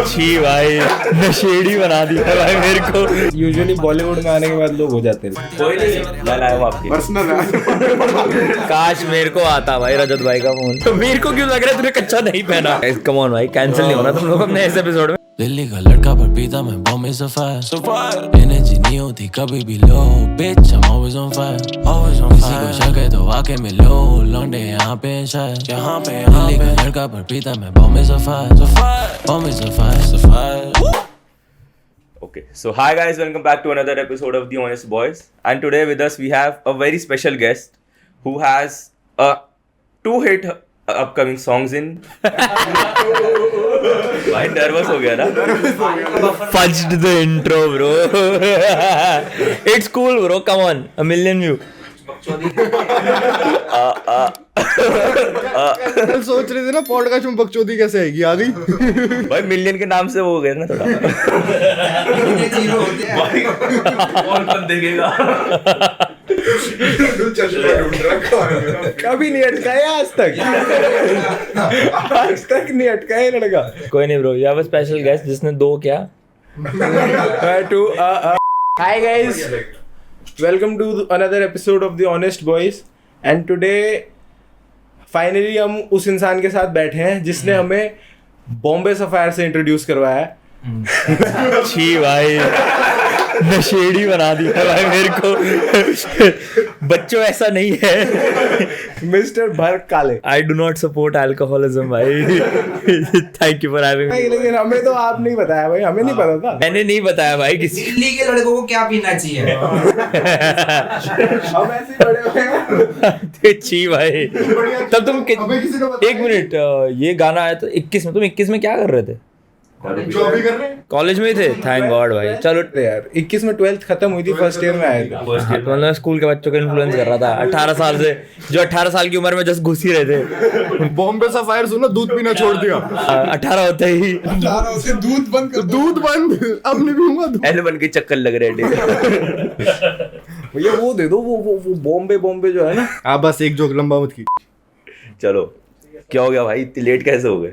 छी भाई, नशेड़ी बना दिया भाई मेरे को। यूजुअली बॉलीवुड में आने के बाद लोग हो जाते हैं। कोई नहीं, मैं लाया हूँ आपके पर्सनल। काश मेरे को आता भाई रजत भाई का फोन। तो मेरे को क्यों लग रहा है तूने कच्चा नहीं पहना? कम ऑन भाई, कैंसिल नहीं होना तुम लोग अपने इस एपिसोड में। दिल्ली का लड़का पर पीता मैं बॉम्बे सफायर एनर्जी नहीं होती कभी भी लो bitch I'm always on fire किसी को शक है तो आके मिलो लौंडे यहाँ पे शायद दिल्ली का लड़का पर पीता मैं Bombay sapphire Okay, so hi guys, welcome back to another episode of The Honest Boys. And today with us we have a very special guest who has two hit upcoming songs in. भाई nervous हो गया ना? Fudged the intro bro. It's cool bro, come on, a million view. सोच रहे थे ना podcast में बकचोदी कैसे आएगी, आ गई भाई मिलियन के नाम से वो हो गया ना थोड़ा। भाई कौन देखेगा? कभी नहीं अटकाया आज तक नहीं अटकाया लड़का। कोई नहीं bro, you have a special guest जिसने दो क्या Hi guys, welcome to another episode of The Honest Boys. And today finally हम उस इंसान के साथ बैठे हैं जिसने हमें बॉम्बे सफायर से इंट्रोड्यूस करवाया है। छी भाई, नशेड़ी बना दिया भाई मेरे को। बच्चों ऐसा नहीं है। Mister Bharat Kale. I do not support alcoholism भाई। Thank you for having me. लेकिन हमें तो आप नहीं बताया भाई, हमें नहीं पता था। मैंने नहीं बताया भाई किसी। दिल्ली के लड़कों को क्या पीना चाहिए। हम ऐसे ही बड़े हुए हैं। छी भाई, तब तुम एक मिनट, ये गाना आया तो 21 में, तुम 21 में क्या कर रहे थे? जो अभी कर रहे हैं कॉलेज में ही थे। थैंक गॉड भाई। चलो यार, 21 में 12th खत्म हुई थी, फर्स्ट ईयर में आए थे। मतलब स्कूल के बच्चों को इन्फ्लुएंस कर रहा था 18 साल से, जो 18 साल की उम्र में जस्ट घुस ही रहे थे। बॉम्बे सफायर सुनो, दूध पीना छोड़ दिया 18 होते ही। दूध बंद, अब नहीं पीऊंगा दूध। एल1 के चक्कर लग रहे हैं। भैया वो दे दो, वो बॉम्बे जो है ना। आप बस एक जोक लंबा मत की। चलो, क्या हो गया भाई, इतनी लेट कैसे हो गए?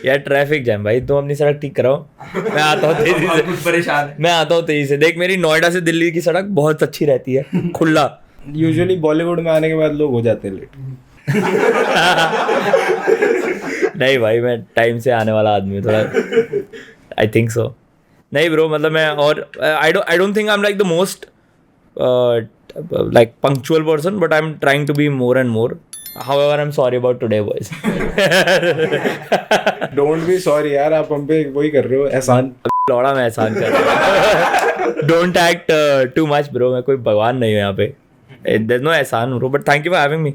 यार ट्रैफिक जैम भाई, तुम अपनी सड़क ठीक कराओ, मैं आता हूँ तेजी से। परेशान है। मैं आता हूँ तेजी से। देख मेरी नोएडा से दिल्ली की सड़क बहुत अच्छी रहती है, खुला। यूजुअली बॉलीवुड में आने के बाद लोग हो जाते हैं लेट। नहीं भाई, मैं टाइम से आने वाला आदमी हूँ थोड़ा। I think so. नहीं ब्रो, मतलब मैं, और आई don't think I am like the most like punctual person, but I'm trying to be more and more. However, I'm sorry about today, boys. Don't be sorry यार, आप हम पे वही कर रहे हो, एहसान। लौड़ा मैं एहसान कर रहा हूँ। Don't act too much, bro. मैं कोई भगवान नहीं हूँ यहाँ पे। There's no एहसान bro, but thank you for having me.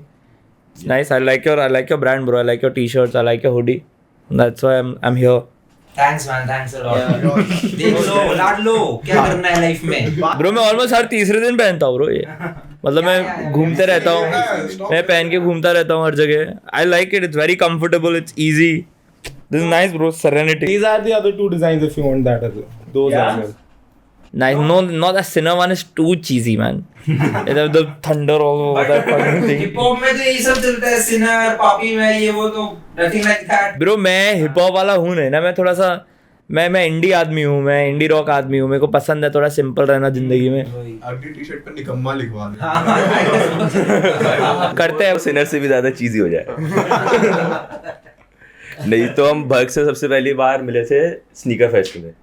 It's nice. I like your brand, bro. I like your t-shirts. I like your hoodie. That's why I'm here. Thanks man, thanks a lot. देख लो, लाड लो, क्या करना है life में। Bro, मैं almost हर तीसरे दिन पहनता हूँ ब्रो ये। मतलब मैं घूमते रहता हूँ, मैं पहन के घूमता रहता हूँ हर जगह। I like it. It's very comfortable. It's easy. This is nice, bro. Serenity. These are the other two designs if you want that as well. Those are well. Nice. No, the Sinner one is too cheesy, man. The thunder all over that fucking thing. Hip hop में तो यही सब चलता है, Sinner, Poppy में ये वो, तो nothing like that. Bro, मैं हिप हॉप वाला हूँ नहीं ना, मैं थोड़ा सा, मैं इंडी आदमी हूँ, मैं इंडी रॉक आदमी हूँ। मेरे को पसंद है थोड़ा सिंपल रहना जिंदगी में। अगली टी-शर्ट पे निकम्मा लिखवा दे। करते हैं, सिनर से भी ज्यादा चीजी हो जाए। नहीं तो हम भग से सबसे पहली बार मिले थे स्नीकर फेस्ट में।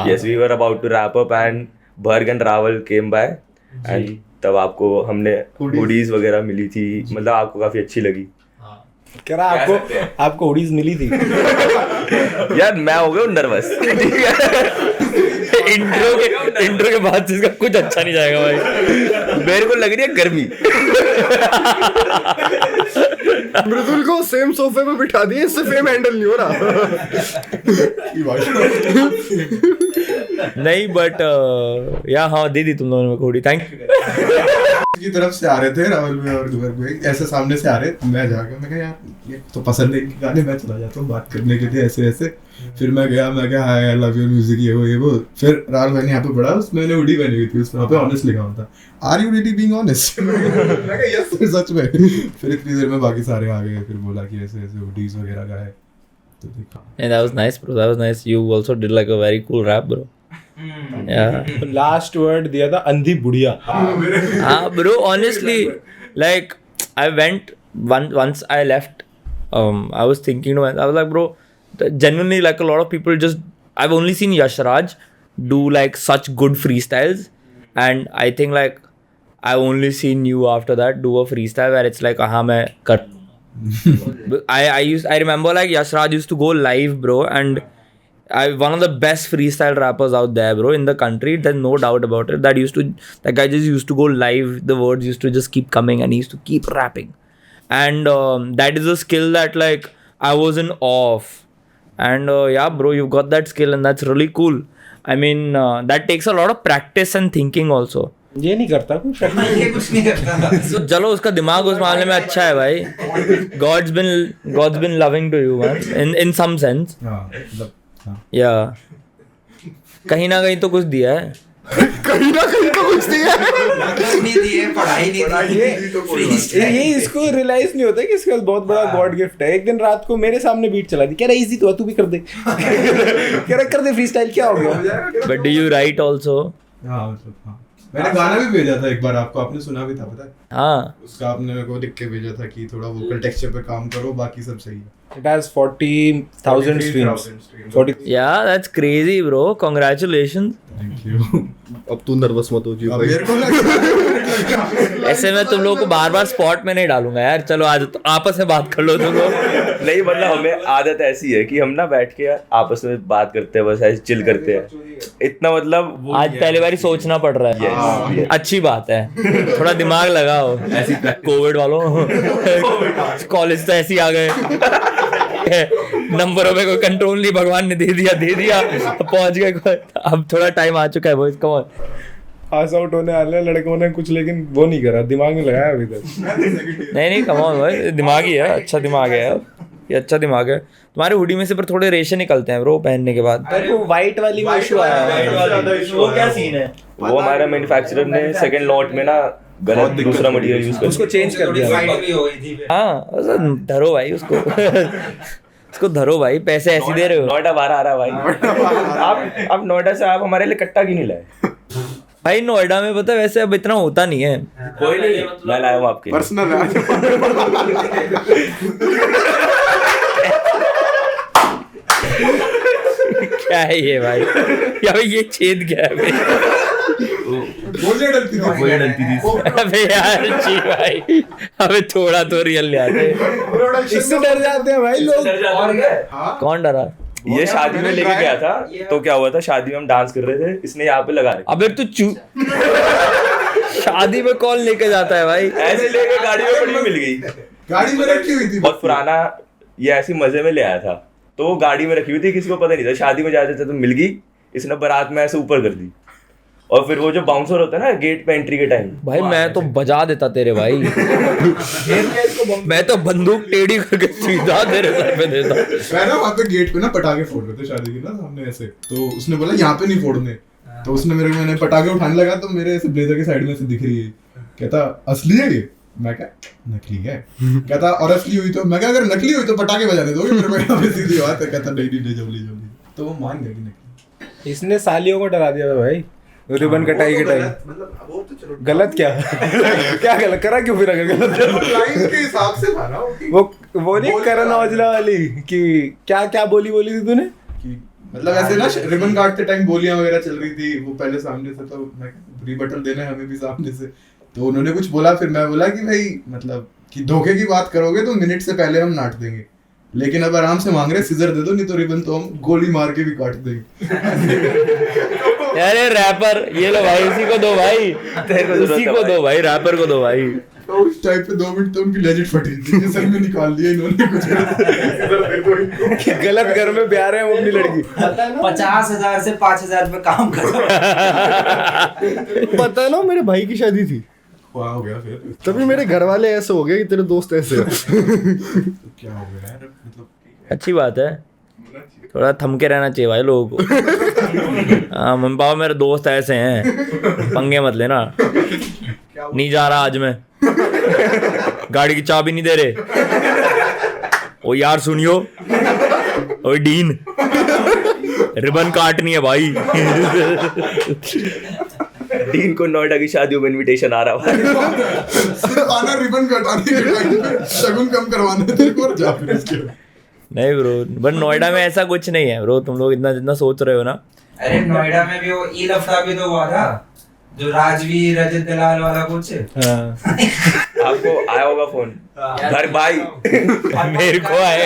Yes, we were about to wrap up and Bharg and Raval came by and तब आपको हमने हुडीज वगैरह मिली थी, मतलब आपको काफी अच्छी लगी। कह रहा आपको हुडीज मिली थी। यार मैं हो गया नर्वस। इंट्रो के बाद से इसका कुछ अच्छा नहीं जाएगा भाई। मेरे को लग रही है गर्मी। मृदुल को सेम सोफे पे बिठा दिए, इससे फेम हैंडल नहीं हो रहा। नहीं बट या हाँ, दे दी तुम लोगों ने घोड़ी। Thank you. की तरफ से आ रहे थे रावल में और दुबई में, ऐसे सामने से आ रहे, मैं जाके मैं कहा यार ये तो पसंद है इनके गाने, मैं चला जाता हूँ बात करने के लिए ऐसे ऐसे। फिर मैं गया, मैं कहा हाय आई लव योर म्यूजिक, ये वो। फिर रावल भाई ने यहाँ पे पढ़ा, उसमें मैंने हुडी पहनी हुई थी, उसमें वहाँ पे ऑनेस्ट लिखा हुआ था, are you really being honest? मैं कहा यस सच में। फिर इतनी देर में बाकी सारे आ गए, फिर बोला कि ऐसे ऐसे हुडीज वगैरह का है। तो देखा। And that was nice, bro. That was nice. You also did like a very cool rap, bro. Yeah. Last word दिया था अंधी बुढ़िया. Bro, honestly, like I went once I left. I was thinking to myself, I was like, bro, genuinely, like a lot of people just. I've only seen Yash Raj do like such good freestyles, and I think like I've only seen you after that do a freestyle where it's like, मैं कर. I remember like Yash Raj used to go live, bro, and one of the best freestyle rappers out there, bro, in the country. There's no doubt about it. That guy just used to go live. The words used to just keep coming, and he used to keep rapping. And that is a skill that like I was in awe of. And yeah, bro, you've got that skill, and that's really cool. I mean, that takes a lot of practice and thinking also. ये नहीं करता कुछ. ये कुछ नहीं करता. So चलो उसका दिमाग उस मामले में अच्छा है भाई. God's been loving to you, man. In some sense. हाँ मतलब हाँ. Yeah. कहीं ना कहीं तो कुछ दिया है. कहीं ना कहीं तो कुछ दिया है. कुछ नहीं दिए, पढ़ाई नहीं दी. ये इसको रियलाइज नहीं होता कि इसके पास बहुत बड़ा गॉड गिफ्ट है. एक दिन रात को मेरे सामने बीट चला दी. कह रहा इजी तो है, तू भी कर दे. कह रहा कर दे फ्रीस्टाइल, क्या हो गया. But do you write also? हाँ मतलब हाँ. मैंने गाना भी भेजा था एक बार आपको, आपने सुना भी था पता है. हाँ. उसका आपने मेरे को लिख के भेजा था कि थोड़ा वोकल टेक्सचर पे काम करो, बाकी सब सही है. It has 40,000 streams. 40. Yeah, that's crazy, bro. Congratulations. Thank you. अब तू नर्वस मत हो जी अब भाई. मेरे को लगा ऐसे मैं तुम लोगों को बार बार स्पॉट में नहीं डालूंगा यार. चलो आज तो आपस में बात कर लो तुम लोग. नहीं मतलब हमें आदत ऐसी है कि हम ना बैठ के आपस में बात करते हैं, बस ऐसे चिल करते हैं. इतना मतलब आज पहली बार सोचना पड़ रहा है. अच्छी बात है. थोड़ा दिमाग लगाओ. कोविड वालों कॉलेज तो ऐसे ही आ गए. नंबरों में कोई कंट्रोल नहीं, भगवान ने दे दिया पहुंच गए. अब थोड़ा टाइम आ चुका है boys. Come on. Pass out होने वाले लड़कों ने कुछ लेकिन वो नहीं करा, दिमाग में लगाया अभी तक. नहीं कम ऑन भाई. दिमाग ही है. अच्छा दिमाग है यार. ये अच्छा दिमाग है. तुम्हारे हुडी में से पर थोड़े रेशे निकलते हैं ब्रो पहनने के बाद. वो व्हाइट वाली में इशू आया. वो क्या सीन है? वो हमारा मैन्युफैक्चरर ने सेकंड लॉट में ना गलत दूसरा मटेरियल यूज कर उसको चेंज कर दिया. फाइट भी हो गई थी. हाँ धरो भाई उसको. उसको धरो भाई. पैसे ऐसे दे रहे हो नोएडा बाहर आ रहा है भाई. आप नोएडा से आप हमारे लिए कट्टा क्यों नहीं लाए भाई. नोएडा में पता है वैसे अब इतना होता नहीं है. कोई नहीं, मैं लाया हूँ आपके लिए. पर्सनल है. क्या है ये भाई. या भाई ये छेद क्या है भाई. बोलिए डलती थी. अबे यार जी भाई. अबे थोड़ा तो रियल ले आते. इससे डर जाते हैं भाई लोग. कौन डरा? ये शादी में लेके गया था. तो क्या हुआ था, शादी में हम डांस कर रहे थे, इसने यहाँ पे लगा रखा. अबे तू शादी में कौन लेके जाता है भाई. ऐसे लेके गाड़ी में पड़ी मिल गई. गाड़ी में रखी हुई थी. बहुत पुराना. ये ऐसी मजे में ले आया था, तो वो गाड़ी में रखी हुई थी, किसी को पता नहीं था. शादी में जाते थे तो मिल गई. इसने बारात में ऐसे ऊपर कर दी. और फिर वो जो बाउंसर होता है ना गेट पे एंट्री के टाइम, भाई मैं तो बजा देता तेरे भाई. मैं तो बंदूक टेढ़ी करके सीधा तेरे सर पे देता. मैं ना वहाँ पे गेट पे ना पटाखे फोड़ रहे थे शादी के ना सामने ऐसे. तो उसने बोला यहाँ पे नहीं फोड़ने. तो उसने मैंने पटाखे उठाने लगा तो मेरे ऐसे ब्लेजर के साइड में से दिख रही है. कहता असली है ये. मैं क्या नकली है. कहता और असली हुई तो. मैं क्या अगर नकली हुई तो पटाखे बजाने दोगे मेरे को. यहाँ पे सीधी बात है. कहता नहीं ले जाओ. तो वो मान गया कि नकली. इसने सालियों को डरा दिया भाई. रिबन कटाई मतलब वो तो चलो गलत क्या. क्या गलत करा क्यों फिर अगर गलत. लाइन के हिसाब से था ना वो नहीं करण औजला वाली कि क्या बोली थी तूने कि मतलब ऐसे ना रिबन काटते टाइम बोलियां वगैरह चल रही थी. वो पहले सामने से, तो मैं रिबटल देना है हमें भी सामने से. तो उन्होंने कुछ बोला, फिर मैं बोला कि भाई मतलब कि धोखे की बात करोगे तो मिनट से पहले हम नाट देंगे, लेकिन अब आराम से मांग रहे सीजर दे दो, नहीं तो रिबन तो हम गोली मार के भी काट देंगे. अरे रैपर ये लो भाई. उसी को दो भाई. उसी को दो भाई. रैपर को दो भाई. तो उस टाइम पे 2 मिनट तो उनकी लेजिट फटी थी. सर में निकाल दिया इन्होंने कुछ. गलत घर में ब्याह रहे हैं वो अपनी लड़की. 50,000 से 5,000 पे काम करो. पता है ना मेरे भाई की शादी थी, हो गया फिर. तभी मेरे घर वाले ऐसे हो गए कि तेरे दोस्त ऐसे. क्या हो गया यार मतलब. अच्छी बात है. थोड़ा थम के रहना चाहिए भाई लोगों को. हाँ मम्मी पापा मेरे दोस्त ऐसे हैं, पंगे मत लेना. नहीं जा रहा आज मैं. गाड़ी की चाबी नहीं दे रहे. ओ यार सुनियो ओए डीन रिबन काटनी है भाई. डीन को नोएडा की शादियों में इनविटेशन आ रहा है. आना रिबन कटाने के टाइम पे शगुन कम करवाना है तेरे को और जा फिर इसके. नहीं ब्रो, बट नोएडा में ऐसा कुछ नहीं है ब्रो. तुम लोग इतना जितना सोच रहे हो ना. अरे नोएडा में भी वो ई लफड़ा भी तो हुआ था, जो राजवीर रजत दलाल वाला कुछ. आपको आया होगा फोन घर भाई. मेरे को आए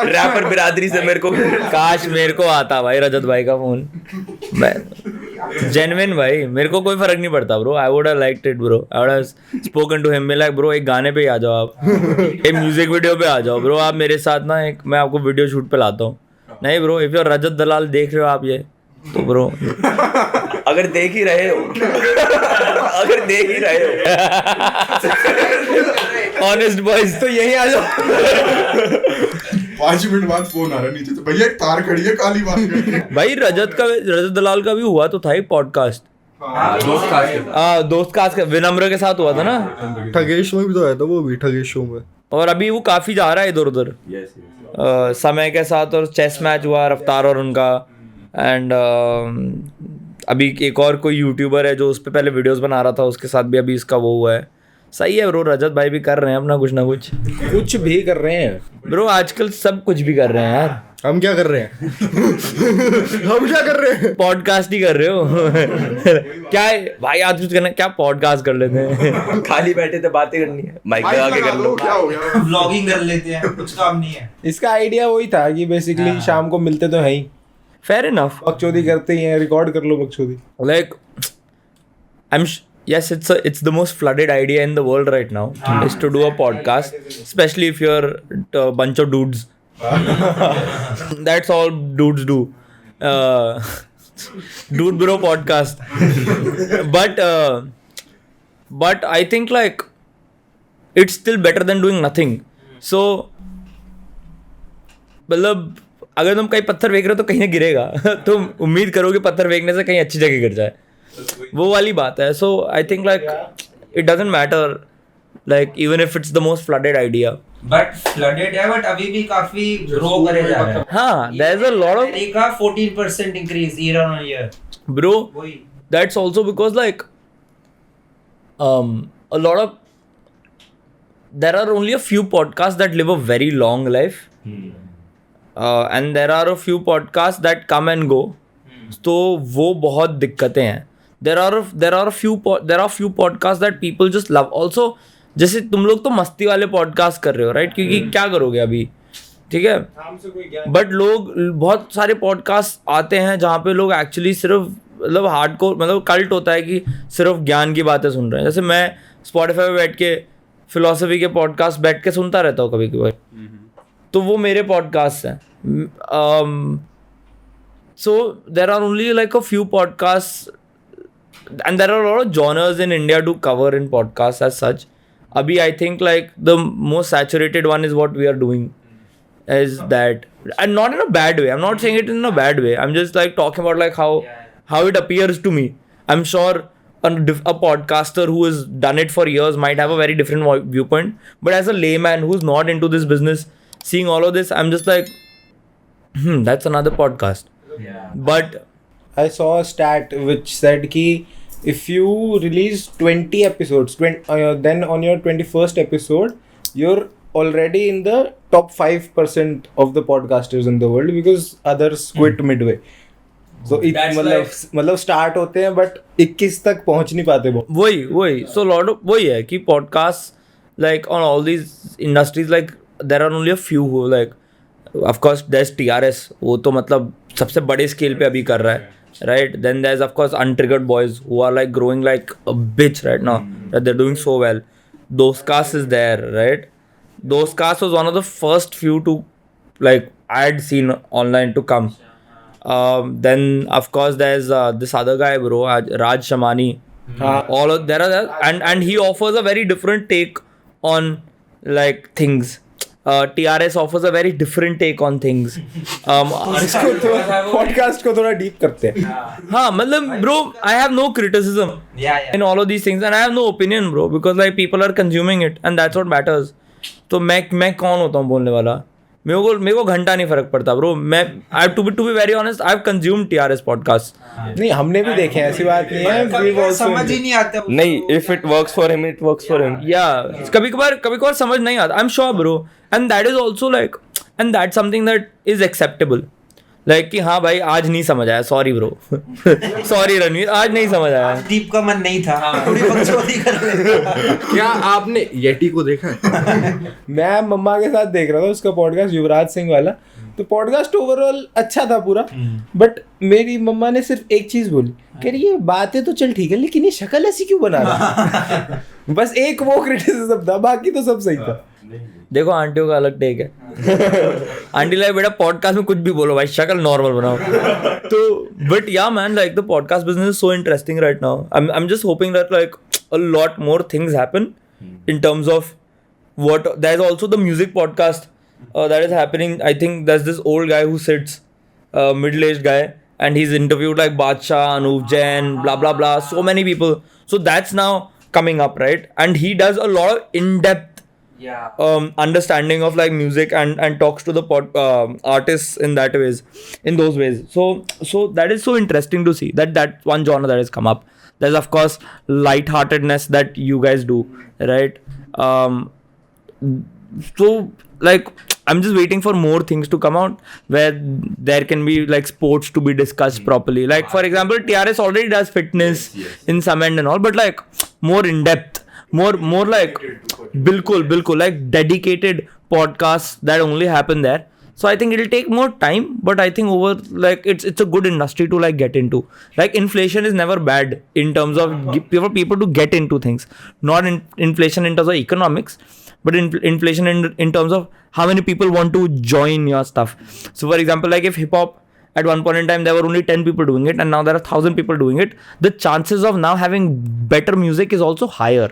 रैपर बिरादरी से मेरे को. काश मेरे को आता भाई रजत भाई का फोन. मैं जेन्युइन भाई, मेरे को कोई फर्क नहीं पड़ता bro. I would have liked it bro. I would have spoken to him. Like bro, एक गाने पे ही आ जाओ आप, एक म्यूजिक वीडियो पे आ जाओ ब्रो. आप मेरे साथ ना, एक मैं आपको वीडियो शूट पे लाता हूँ. नहीं ब्रो, इफ यू रजत दलाल देख रहे हो आप ये, तो ब्रो अगर देख ही रहे हो ऑनेस्ट बॉयज तो यही आ जाओ. 5 मिनट बाद फोन आ रहा है नीचे से, भैया एक तार खड़ी है काली बात करके. भाई रजत दलाल का भी हुआ तो था एक पॉडकास्ट. दोस्त कास्ट विनम्र के साथ हुआ था ना. ठगेश में भी तो आया था वो भी, ठगेश शो में. और अभी वो काफी जा रहा है इधर उधर. समय के साथ, और चेस मैच हुआ रफ्तार और उनका. एंड अभी एक और कोई यूट्यूबर है जो उस पर पहले वीडियोस बना रहा था, उसके साथ भी अभी इसका वो हुआ है. सही है ब्रो, रजत भाई भी कर रहे हैं अपना कुछ ना कुछ. कुछ भी कर रहे हैं ब्रो, आजकल सब कुछ भी कर रहे हैं यार. हम क्या कर रहे हैं? हम क्या कर रहे हैं? पॉडकास्ट ही कर रहे हो. क्या है भाई, आज कुछ करना, क्या पॉडकास्ट कर लेते हैं. खाली बैठे थे, बातें करनी है, माइक लगा के कर लो. क्या हो गया? व्लॉगिंग कर लेते हैं, कुछ काम नहीं है. इसका आइडिया वही था कि बेसिकली शाम को मिलते तो हैं ही, फेयर इनफ. बकचोदी करते ही हैं, रिकॉर्ड कर लो बकचोदी. Like, yes, it's the most flooded idea in the world right now, is to do a podcast, especially if you're a bunch of dudes. That's all dudes do. Dude bro podcast. But I think like it's still better than doing nothing. So मतलब अगर तुम कहीं पत्थर फेंक रहे हो तो कहीं ना गिरेगा. तुम उम्मीद करो कि पत्थर फेंकने से कहीं अच्छी जगह गिर जाए, वो वाली बात है. So I think like it doesn't matter, like even if it's the most flooded idea. But flooded है, बट अभी भी काफी ग्रो करे जा रहा है. हाँ, there is a lot of America 14% increase year on year. Bro, वही that's also because like a lot of there are only a few podcasts that live a very long life. And there are a few podcasts that come and go. तो वो बहुत दिक्कतें हैं. there are few podcasts that people just love also. जैसे तुम लोग तो मस्ती वाले पॉडकास्ट कर रहे हो राइट, क्योंकि क्या करोगे अभी, ठीक है. बट लोग, बहुत सारे पॉडकास्ट आते हैं जहाँ पे लोग एक्चुअली सिर्फ मतलब हार्डकोर, मतलब कल्ट होता है कि सिर्फ ज्ञान की बातें सुन रहे हैं. जैसे मैं स्पॉटिफाई पे बैठ के फिलोसफी के पॉडकास्ट बैठ के सुनता रहता हूँ कभी कभी, तो वो मेरे पॉडकास्ट हैं. So there are only like a few podcasts, and there are a lot of genres in India to cover in podcasts as such. Abhi I think like the most saturated one is what we are doing, is that, and not in a bad way. I'm not saying it in a bad way. I'm just like talking about like how it appears to me. I'm sure a podcaster who has done it for years might have a very different viewpoint, but as a layman who's not into this business, seeing all of this, I'm just like, that's another podcast. But I saw a stat which said ki if you release 20 episodes, then on your 21st episode, you're already in the top 5% of the podcasters in the world, because others quit midway. So मतलब start होते हैं but 21 तक पहुंच नहीं पाते वो. वही so lot of वही है कि podcast like on all these industries, like there are only a few who like, of course there is TRS, वो तो मतलब सबसे बड़े स्केल पे अभी कर रहा है right. Then there is of course untriggered boys who are like growing like a bitch right now, that they are doing so well. Dostcast is there right. Dostcast was one of the first few to like I had seen online to come. Then of course there's this other guy bro, Raj Shamani. All of there are and he offers a very different take on like things. TRS offers a very different take on things. Podcast को थोड़ा deep करते हैं. हाँ मतलब bro, I have no criticism in all of these things, and I have no opinion bro, because like people are consuming it and that's what matters. तो मैं कौन होता हूँ बोलने वाला. मेरे को घंटा नहीं फर्क पड़ता ब्रो. मैं I to be very honest, I have consumed TRS podcast. नहीं हमने भी देखे हैं, ऐसी बात नहीं है. We've also- समझ ही नहीं आता नहीं, if it works for him, it works for him. Yeah, कभी कभार समझ नहीं आता. I'm sure bro, and that is also like, and that's something that is acceptable. Like कि हाँ भाई आज नहीं समझ आया, सॉरी ब्रो. सॉरी रणवीर, आज नहीं समझ आया. दीप का मन नहीं था, थोड़ी बकचोदी कर रहे क्या आपने येटी को देखा है? मैं मम्मा के साथ देख रहा था उसका पॉडकास्ट, युवराज सिंह वाला. तो पॉडकास्ट ओवरऑल अच्छा था पूरा, बट मेरी मम्मा ने सिर्फ एक चीज बोली, कह रही ये बातें तो चल ठीक है लेकिन ये शक्ल ऐसी क्यों बना रहा. बस एक वो क्रिटिसिज्म था, बाकी तो सब सही था. देखो आंटियों का अलग टेक है. आंटी लाइक बेटा पॉडकास्ट में कुछ भी बोलो भाई, शक्ल नॉर्मल बनाओ. तो बट या man, like the podcast business is so interesting right now. I am just hoping that like a lot more things happen in terms of what. There is also the music podcast that is happening. I think there's this old guy who sits, middle-aged guy, and he's interviewed like Badshah, Anup Jain, blah blah blah, so many people. So that's now coming up, right? And he does a lot of in-depth understanding of like music and talks to the artists in those ways. So that is so interesting to see that one genre that has come up. There's of course lightheartedness that you guys do, right? So like I'm just waiting for more things to come out where there can be like sports to be discussed properly. Like for example, TRS already does fitness in some end and all, but like more in depth, more like bilkul like dedicated podcasts that only happen there. So I think it'll take more time, but I think over like it's a good industry to like get into. Like inflation is never bad in terms of for people to get into things. Not inflation in terms of economics, but inflation in terms of how many people want to join your stuff. So for example, like if hip hop at one point in time there were only 10 people doing it and now there are 1,000 people doing it, the chances of now having better music is also higher.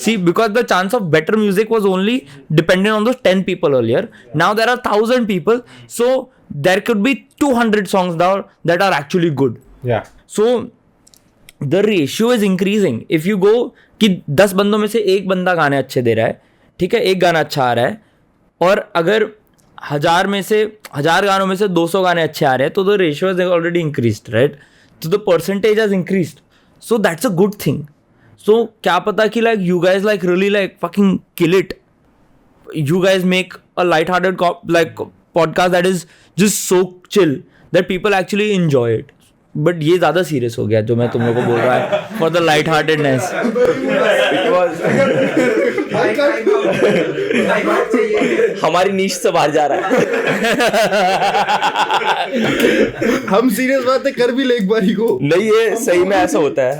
See, because the chance of better music was only dependent on those 10 people earlier. Now there are 1,000 people, so there could be 200 songs now that are actually good. Yeah. So the ratio is increasing. If you go कि 10 बंदों में से एक बंदा गाने अच्छे दे रहा है, ठीक है, एक गाना अच्छा आ रहा है, और अगर 1000 गानों में से 200 गाने अच्छे आ रहे हैं, तो the ratio is already increased, right? तो the percentage has increased, so that's a good thing. So क्या पता कि like you guys like really like fucking kill it. You guys make a light-hearted like podcast that is just so chill that people actually enjoy it. But ये ज़्यादा serious हो गया जो मैं तुम लोगों को बोल रहा है for the light-heartedness. It was हमारी नीश से बाहर जा रहा है. हम सीरियस बातें कर भी ले एक बारी को. नहीं, ये सही में ऐसा होता है.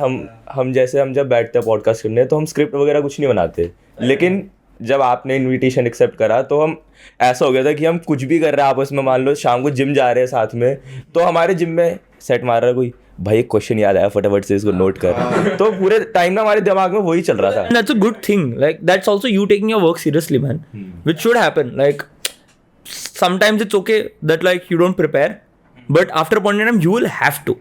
हम जब बैठते हैं पॉडकास्ट करने तो हम स्क्रिप्ट वगैरह कुछ नहीं बनाते, लेकिन जब आपने इनविटेशन एक्सेप्ट करा तो हम ऐसा हो गया था कि हम कुछ भी कर रहे हैं आपस में. मान लो शाम को जिम जा रहे हैं साथ में, तो हमारे जिम में सेट मार रहा है कोई, भाई एक क्वेश्चन याद आया, फटाफट से इसको नोट कर. तो पूरे टाइम ना हमारे दिमाग में वही चल रहा था. And that's a good thing. Like that's also you taking your work seriously, man. Which should happen. Like sometimes it's okay that like you don't prepare, but after a point in time you will have to.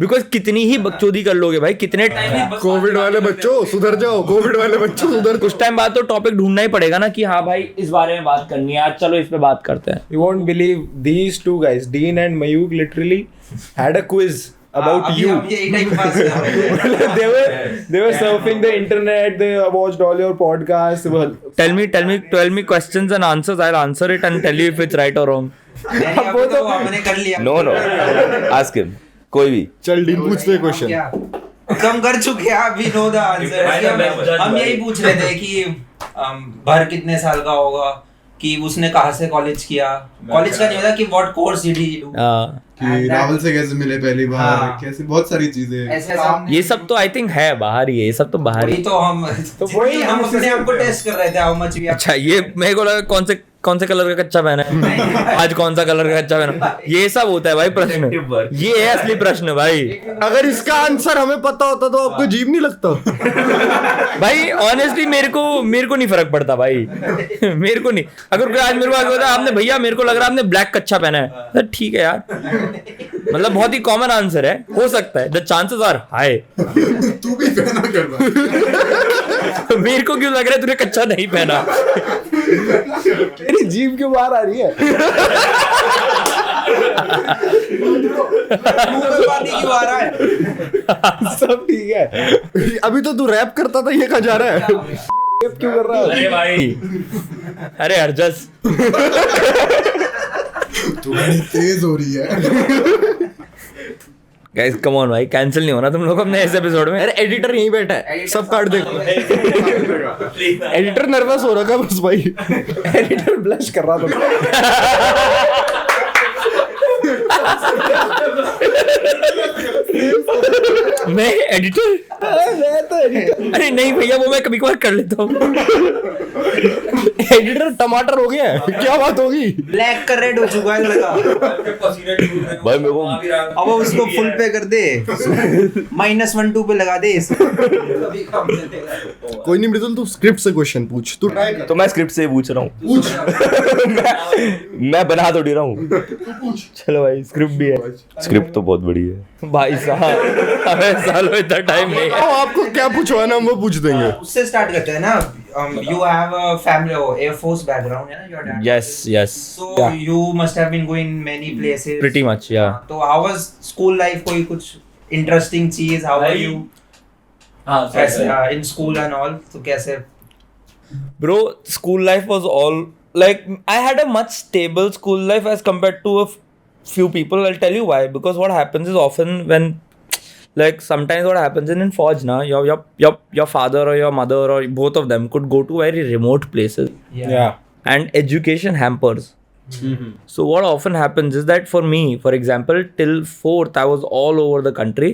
Because कितनी ही बकचोदी कर लोगे भाई, कितने time. Covid वाले बच्चों सुधर जाओ, कोविड वाले बच्चों सुधर. कुछ टाइम बाद तो टॉपिक ढूंढना ही पड़ेगा ना कि हाँ भाई इस बारे में बात करनी है, आज चलो इस पे बात करते हैं. You won't believe these two guys, Dean and Mayuk, literally had a quiz about you. they were surfing the internet. They watched all your podcasts. Tell me questions and answers. I'll answer it and tell you if it's right or wrong. वो तो आपने कर लिया. Know ask him, कोई भी. चल dean पूछ ले क्वेश्चन. कम कर चुके हैं, वी नो द आंसर. हम यही पूछ रहे थे कि भर कितने साल का होगा, कि उसने कहाँ से कॉलेज किया. कॉलेज का नहीं होता कि what course did he do, कि राहुल से कैसे मिले पहली बार, कैसे बहुत सारी चीजें. ऐसे ये सब तो आई थिंक है बाहर ही है, ये सब तो बाहर ही. तो वही हम अपने आप को टेस्ट कर रहे थे, हाउ मच वी. अच्छा, ये मेरे को लगा कौन से कलर का कच्चा पहना है, आज कौन सा कलर का कच्चा पहना. ये सब होता है भाई प्रश्न, ये है असली प्रश्न भाई. अगर इसका आंसर हमें पता होता तो आपको अजीब नहीं लगता? भाई ऑनेस्टली मेरे को नहीं फर्क पड़ता भाई. मेरे को नहीं. अगर कोई आज मेरे को बोलता आपने भैया मेरे को लग रहा है आपने ब्लैक कच्चा पहना है, तो ठीक है यार, मतलब बहुत ही कॉमन आंसर है, हो सकता है, द चांसेस आर हाई. तू भी पहना कर. मेरे को क्यों लग रहा है तूने कच्चा नहीं पहना. तेरी जीभ क्यों बाहर आ रही है? मुंह में पानी क्यों आ रहा है? सब ठीक है। अभी तो तू रैप करता था, ये कहाँ जा रहा है? रैप क्यों कर रहा है? अरे भाई, अरे हरजस, तू बड़ी तेज हो रही है। गाइस कम ऑन भाई, कैंसिल नहीं होना तुम लोग अपने इस एपिसोड में। अरे एडिटर यहीं बैठा है, सब काट दे। एडिटर नर्वस हो रखा बस भाई। एडिटर ब्लश कर रहा था। मैं एडिटर? मैं तो एडिटर। अरे नहीं भैया, वो मैं कभी कभार कर लेता हूँ। एडिटर टमाटर हो गया है, क्या बात होगी? ब्लैक का रेड हो चुका है लड़का। भाई मेरे को अब उसको फुल पे कर दे, -1 2 पे लगा दे। कोई नहीं मृदुल, तू स्क्रिप्ट से क्वेश्चन पूछ, तू ट्राई कर। तो मैं स्क्रिप्ट से ही पूछ रहा हूँ। मैं बना थोड़ी रहा हूँ। चलो भाई, स्क्रिप्ट भी है। स्क्रिप्ट तो बहुत बड़ी है भाई साहब, हमें सालों इतना टाइम नहीं है। आपको क्या पूछवाना हम वो पूछ देंगे। उससे स्टार्ट करते हैं ना। You have a family or Air Force background, है ना? Your dad. Yes, yes. So you must have been going many places. Pretty much, yeah. तो how was school life? कोई कुछ interesting चीज? How were you? कैसे in school and all? तो कैसे? Bro, school life was all like, I had a much stable school life as compared to a few people. I'll tell you why. Because what happens is often when, like, sometimes what happens in Fauj na, your father or your mother or both of them could go to very remote places. Yeah. And education hampers. So what often happens is that for me, for example, till 4th I was all over the country,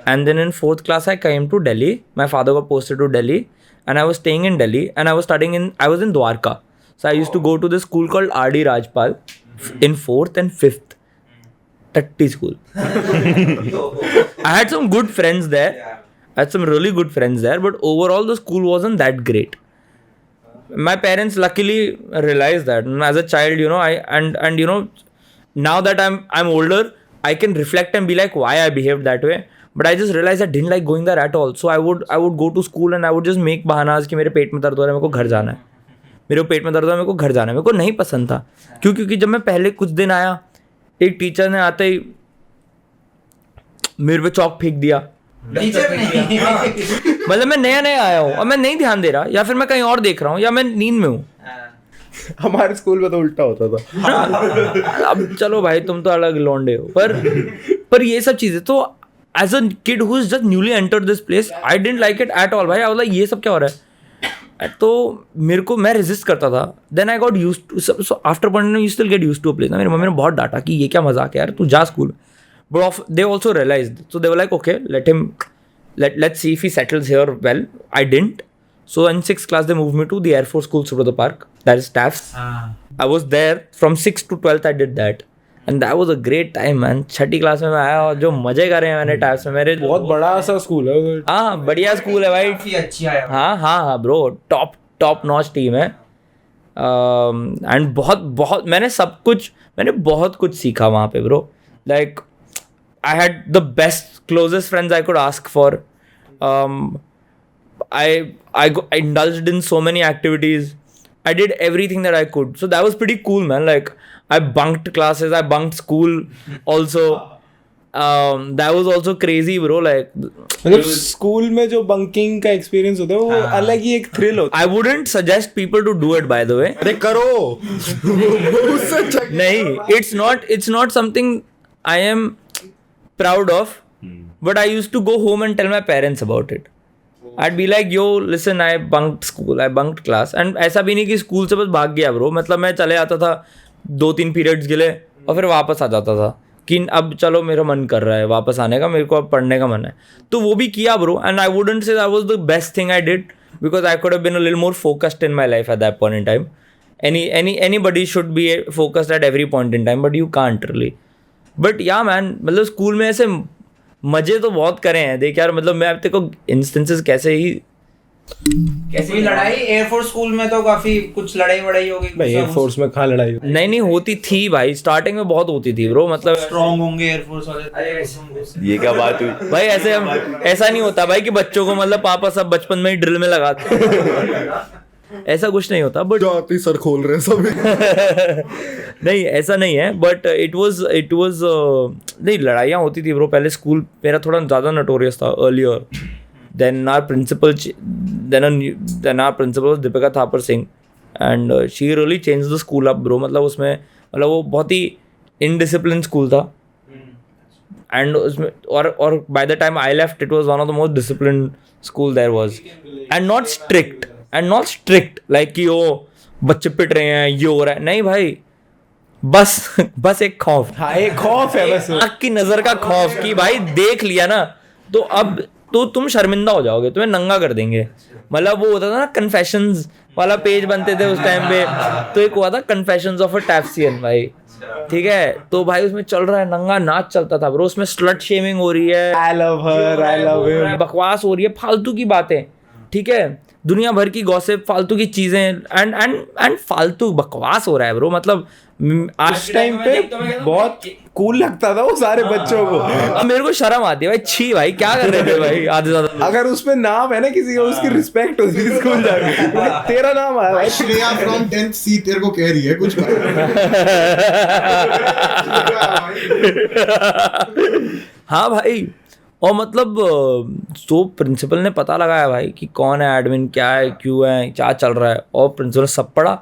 and then in 4th class I came to Delhi. My father got posted to Delhi, and I was staying in Delhi, and I was was in Dwarka. So I used to go to this school called R.D. Rajpal in 4th and 5th. Tatti school. I had some good friends there. I had some really good friends there, but overall the school wasn't that great. My parents luckily realized that. And as a child, you know, and you know, now that I'm older, I can reflect and be like, why I behaved that way. But I just realized I didn't like going there at all. So I would go to school and I would just make bahanas कि मेरे पेट में दर्द हो रहा है, मेरे को घर जाना है, मेरे को पेट में दर्द हो रहा है, मेरे को घर जाना है। मेरे को नहीं पसंद था। क्योंकि जब मैं पहले कुछ दिन आया, एक टीचर ने आते ही मेरे पे चौक फेंक दिया। टीचर नहीं। मतलब मैं नया आया हूँ और मैं नहीं ध्यान दे रहा, या फिर मैं कहीं और देख रहा हूँ, या मैं नींद में हूँ। हमारे स्कूल में तो उल्टा होता था। अब चलो भाई, तुम तो अलग लौंडे हो, पर ये सब चीजें तो as a kid who is just newly entered this place, I didn't like it at all भाई। आई वाज लाइक, ये सब क्या हो रहा है? तो मेरे को, मैं रेजिस्ट करता था। Then I got used to, so after point you still get used to a place ना। मेरी मम्मी ने बहुत डांटा कि ये क्या मजाक है यार, तू जा school. But they also realised, so they were like, okay, let's see if he settles here well. I didn't. So in 6th class they moved me to the Air Force School, Subrata Park, that is TAFs. I was there from 6th to 12th. I did that, and that was a great time, man. 6ठी class में मैं आया और जो मजे करे हैं मैंने TAFs में। मेरे बहुत बड़ा सा स्कूल है। हाँ, बढ़िया स्कूल है भाई। काफी अच्छी आया। हाँ ब्रो, टॉप नॉच टीम है। एंड मैंने बहुत कुछ सीखा वहाँ पे bro. Like I had the best, closest friends I could ask for. I indulged in so many activities. I did everything that I could. So that was pretty cool, man. Like, I bunked classes, I bunked school also. That was also crazy, bro. Like, मतलब school में जो bunking का experience होता है वो अलग ही एक thrill होता I wouldn't suggest people to do it, by the way. अरे करो। उससे अच्छा नहीं, it's not something I am proud of, but I used to go home and tell my parents about it. I'd be like, yo, listen, I bunked school, I bunked class. And ऐसा भी नहीं कि school से बस भाग गया bro. मतलब मैं चले आता था 2-3 पीरियड्स के लिए और फिर वापस आ जाता था कि अब चलो मेरा मन कर रहा है वापस आने का, मेरे को अब पढ़ने का मन है, तो वो भी किया bro. And I wouldn't say that was the best thing I did, because I could have been a little more focused in my life at that point in time. Anybody should be focused at every point in time, but you can't really. But yeah man, मतलब school में ऐसे मजे तो बहुत करे हैं. देख यार, मतलब मैं अब तेरे को इंस्टेंसेस कैसे लड़ाई एयरफोर्स स्कूल में तो काफी कुछ लड़ाई वड़ाई होगी भाई. एयरफोर्स में कहाँ लड़ाई होती? नहीं होती थी भाई, स्टार्टिंग में बहुत होती थी ब्रो. मतलब स्ट्रॉन्ग होंगे एयरफोर्स वाले. ये क्या बात हुई भाई? ऐसा नहीं होता भाई कि बच्चों को मतलब पापा सब बचपन में ही ड्रिल में लगाते. ऐसा कुछ नहीं होता बट जाते ही सर खोल रहे हैं सब। नहीं ऐसा नहीं है बट इट वाज नहीं लड़ाइयाँ होती थी ब्रो पहले स्कूल मेरा थोड़ा ज़्यादा नोटोरियस था earlier then our principal then our principal was Deepika Thapar Singh and she really change the school up bro मतलब वो बहुत ही इनडिसिप्लिन स्कूल था एंड उसमें और by the time I left it was one of the most discipline school there was and not strict like कि वो बच्चे पिट रहे हैं ये हो रहा है नहीं भाई बस एक खौफ हाँ एक खौफ है बस आँख की नजर का खौफ कि भाई देख लिया ना तो अब तो तुम शर्मिंदा हो जाओगे तुम्हें नंगा कर देंगे मतलब वो होता था ना कन्फेशंस वाला पेज बनते थे उस टाइम पे तो एक हुआ था कन्फेशंस ऑफ अ टैप्सियन भाई ठीक है तो भाई उसमें चल रहा है नंगा नाच चलता था ब्रो उसमें स्लट शेमिंग हो रही है I love her I love him बकवास हो रही है फालतू की बातें ठीक है दुनिया भर की गॉसिप फालतू की चीजें एंड फालतू बकवास हो रहा है ब्रो मतलब आज टाइम पे बहुत कूल लगता था वो सारे बच्चों को अब मेरे को शर्म आती है भाई छी भाई क्या कर रहे थे भाई आधे ज्यादा अगर उसमें नाम है ना किसी का उसकी रिस्पेक्ट होती है स्कूल जाके तेरा नाम आया भाई श्रेया फ्रॉम 10th C तेरे को कह रही है कुछ हाँ भाई और मतलब तो प्रिंसिपल ने पता लगाया भाई कि कौन है एडमिन क्या है क्यों है क्या चल रहा है और प्रिंसिपल सब पढ़ा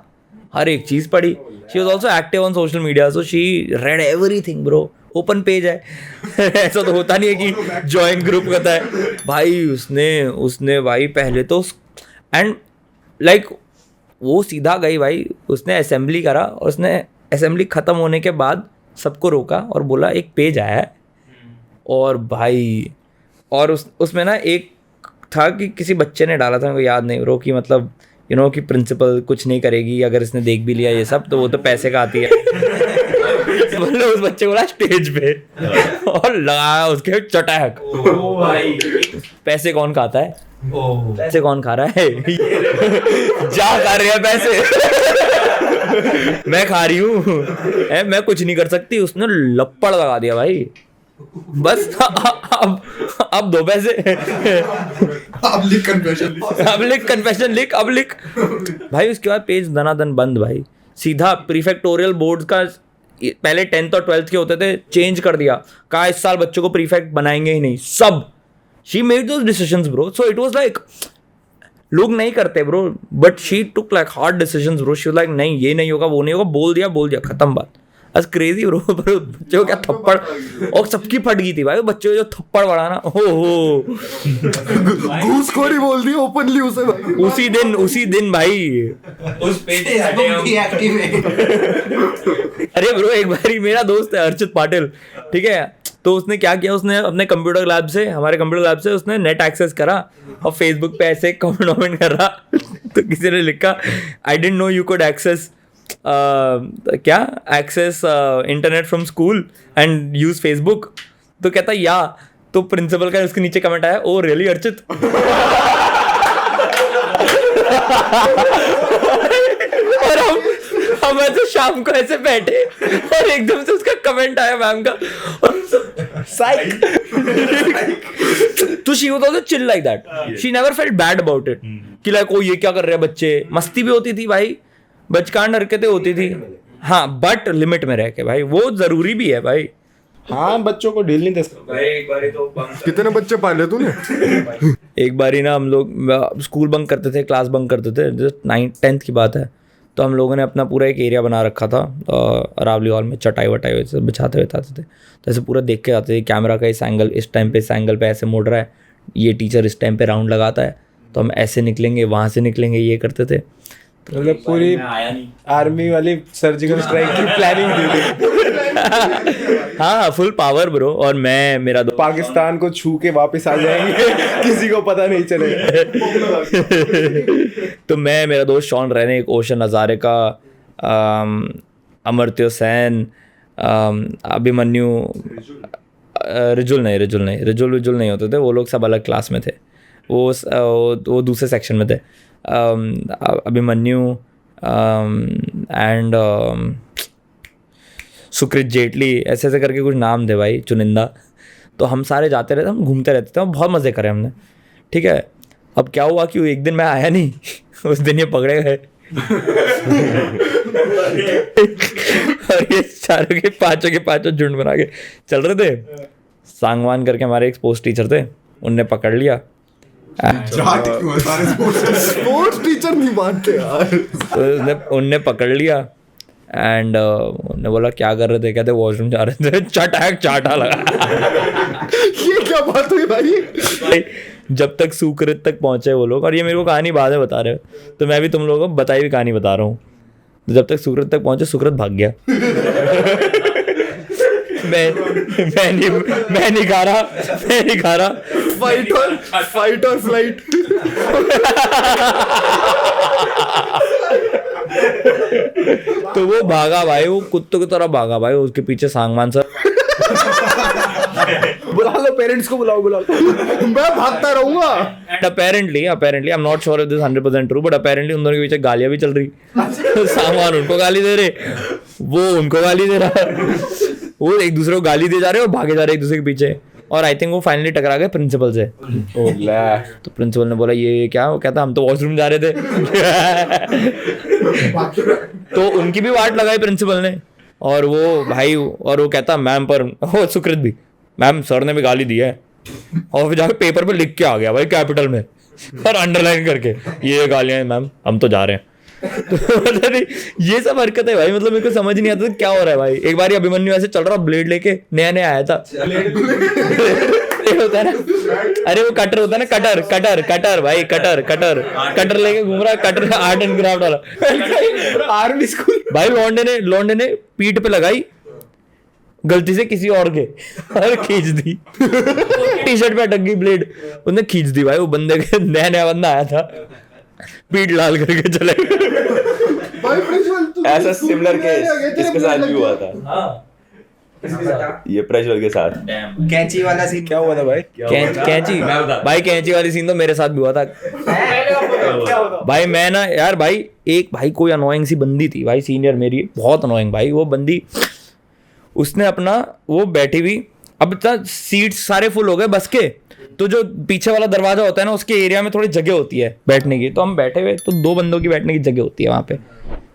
हर एक चीज़ पढ़ी she was also active on social media so she red everything bro open page है ऐसा तो होता नहीं है कि ज्वाइन ग्रुप करता है भाई उसने भाई पहले तो एंड लाइक वो सीधा गई भाई उसने असेंबली करा और उसने असेंबली ख़त्म होने के बाद सबको रोका और बोला एक पेज आया है और भाई और उसमें ना एक था कि किसी बच्चे ने डाला था मेरे को याद नहीं ब्रो कि मतलब यू नो कि प्रिंसिपल कुछ नहीं करेगी अगर इसने देख भी लिया ये सब तो वो तो पैसे का आती है मतलब उस बच्चे को ना स्टेज पे और लगाया उसके चटाक भाई पैसे कौन खाता है पैसे कौन खा रहा है जा खा रहे हैं पैसे मैं खा रही हूँ मैं कुछ नहीं कर सकती उसने लपड़ लगा दिया भाई बस अब दो पैसे अब लिख कन्फेशन लिख भाई उसके बाद पेज दनादन बंद भाई सीधा प्रीफेक्टोरियल बोर्ड्स का पहले 10th और 12th के होते थे चेंज कर दिया कहा इस साल बच्चों को प्रीफेक्ट बनाएंगे ही नहीं सब she made those decisions bro so it was like लोग नहीं करते bro but she took like hard decisions bro she was like नहीं ये नहीं होगा वो नहीं होगा बोल दिया खत्म बात बस क्रेजी ब्रो बच्चों को क्या थप्पड़ और सबकी फट गई थी भाई बच्चों को जो थप्पड़ पड़ा ना हो घूसखोरी बोल दी ओपनली उसे भाई उसी दिन भाई उस पेज की एक्टिवेट अरे ब्रो एक बारी मेरा दोस्त है अर्चित पाटिल ठीक है तो उसने क्या किया उसने अपने कंप्यूटर लैब से हमारे कंप्यूटर लैब से उसने नेट एक्सेस करा और फेसबुक पे ऐसे कमेंट कर रहा तो किसी ने लिखा I didn't know you could access क्या access internet from school and use Facebook तो कहता या तो प्रिंसिपल का उसके नीचे कमेंट आया ओ रियली अर्चित और हम ऐसे शाम को ऐसे बैठे और एकदम से उसका कमेंट आया मैम का साइक तो she was also chill like that she never felt bad about it कि लाइक ओ ये क्या कर रहे हैं बच्चे मस्ती भी होती थी भाई बचकान हरकतें होती थी हाँ बट लिमिट में रह के भाई वो जरूरी भी है भाई हाँ बच्चों को ढील नहीं दे सकते भाई एक बारी तो कितने बच्चे पाले तूने एक बारी ना हम लोग स्कूल बंक करते थे क्लास बंक करते थे जस्ट 9th की बात है तो हम लोगों ने अपना पूरा एक एरिया बना रखा था अरावली हॉल में चटाई वटाई वैसे बिछाते हुए आते थे तो ऐसे पूरा देख के आते थे कैमरा का इस टाइम पे ऐसे मुड़ रहा है ये टीचर इस टाइम पे राउंड लगाता है तो हम ऐसे निकलेंगे वहाँ से निकलेंगे ये करते थे मतलब पूरी आर्मी वाली सर्जिकल स्ट्राइक की प्लानिंग थी हाँ फुल पावर ब्रो और मैं मेरा पाकिस्तान को छू के वापस आ जाएंगे किसी को पता नहीं चलेगा तो मैं मेरा दोस्त शॉन रैने ओशन हजारे का अमर्त्य सेन अभिमन्यु रिजुल नहीं होते थे वो लोग सब अलग क्लास में थे वो दूसरे सेक्शन में थे अभिमन्यु एंड सुकृत जेटली ऐसे ऐसे करके कुछ नाम थे भाई चुनिंदा तो हम सारे जाते रहते हम घूमते रहते थे बहुत मज़े करे हमने ठीक है अब क्या हुआ कि एक दिन मैं आया नहीं उस दिन ये पकड़े गए और ये चारों के पांचों झुंड बना के चल रहे थे। सांगवान करके हमारे एक स्पोर्ट्स टीचर थे, उनने पकड़ लिया। स्पोर्ट्स टीचर नहीं मानते यार। तो उनने पकड़ लिया एंड उन्होंने बोला क्या कर रहे थे, कहते वॉशरूम जा रहे थे। चाटा लगा। ये क्या बात हुई भाई? जब तक सुकृत तक पहुंचे वो लोग, और ये मेरे को कहानी बाद में बता रहे हो, तो मैं भी तुम लोगों को बताई हुई कहानी बता रहा हूँ। जब तक सुकृत तक पहुंचे, सुकृत भाग गया। मैं नहीं खा रहा। फाइट और फ्लाइट। तो वो भागा भाई, वो कुत्तों की तरह भागा भाई, उसके पीछे सांगवान सर। बुला लो पेरेंट्स को, बुलाओ। मैं भागता रहूंगा। apparently I'm not sure if this is 100% true, but apparently उन दोनों के पीछे गालियां भी चल रही। सांगवान उनको गाली दे रहे, वो उनको गाली दे रहा, वो एक दूसरे को गाली दे जा रहे और भागे जा रहे एक दूसरे के पीछे। और आई थिंक वो फाइनली टकरा गए प्रिंसिपल से। तो प्रिंसिपल ने बोला ये क्या? वो कहता हम तो वॉशरूम जा रहे थे। तो उनकी भी वाट लगाई प्रिंसिपल ने, और वो भाई, और वो कहता मैम पर, वो सुकृत भी, मैम सर ने भी गाली दी है। और फिर जाके पेपर पे लिख के आ गया भाई कैपिटल में और अंडरलाइन करके, ये गालियां मैम, हम तो जा रहे हैं। तो ये सब हरकत है भाई, मतलब मेरे को समझ नहीं आता क्या हो रहा है भाई। एक बार अभिमन्यु ऐसे चल रहा ब्लेड लेके, नया आया था। होता है ना, अरे वो कटर होता है ना, कटर भाई, कटर लेके घूम रहा है, कटर आर्ट एंड क्राफ्ट वाला। आर्मी स्कूल भाई लौंडे ने पीठ पे लगाई गलती से किसी और के, और खींच दी। टी शर्ट पे अटक गई ब्लेड, उसने खींच दी भाई। वो बंदे के नया बंदा आया था, पीठ लाल करके चले। ऐसा सिमिलर केस इसके साथ भी हुआ था। ये प्रज्वल के साथ कैंची वाला सीन क्या हुआ था भाई? कैंची वाली सीन तो मेरे साथ भी हुआ था भाई। मैं ना यार भाई, एक भाई कोई अनोइंग सी बंदी थी भाई, सीनियर मेरी, बहुत अनोइंग भाई। वो बंदी, उसने अपना वो बैठी हुई, अब सीट सारे फुल हो गए बस के, तो जो पीछे वाला दरवाजा होता है ना, उसके एरिया में थोड़ी जगह होती है बैठने की। तो हम बैठे हुए, तो 2 बंदों की बैठने की जगह होती है वहाँ पे।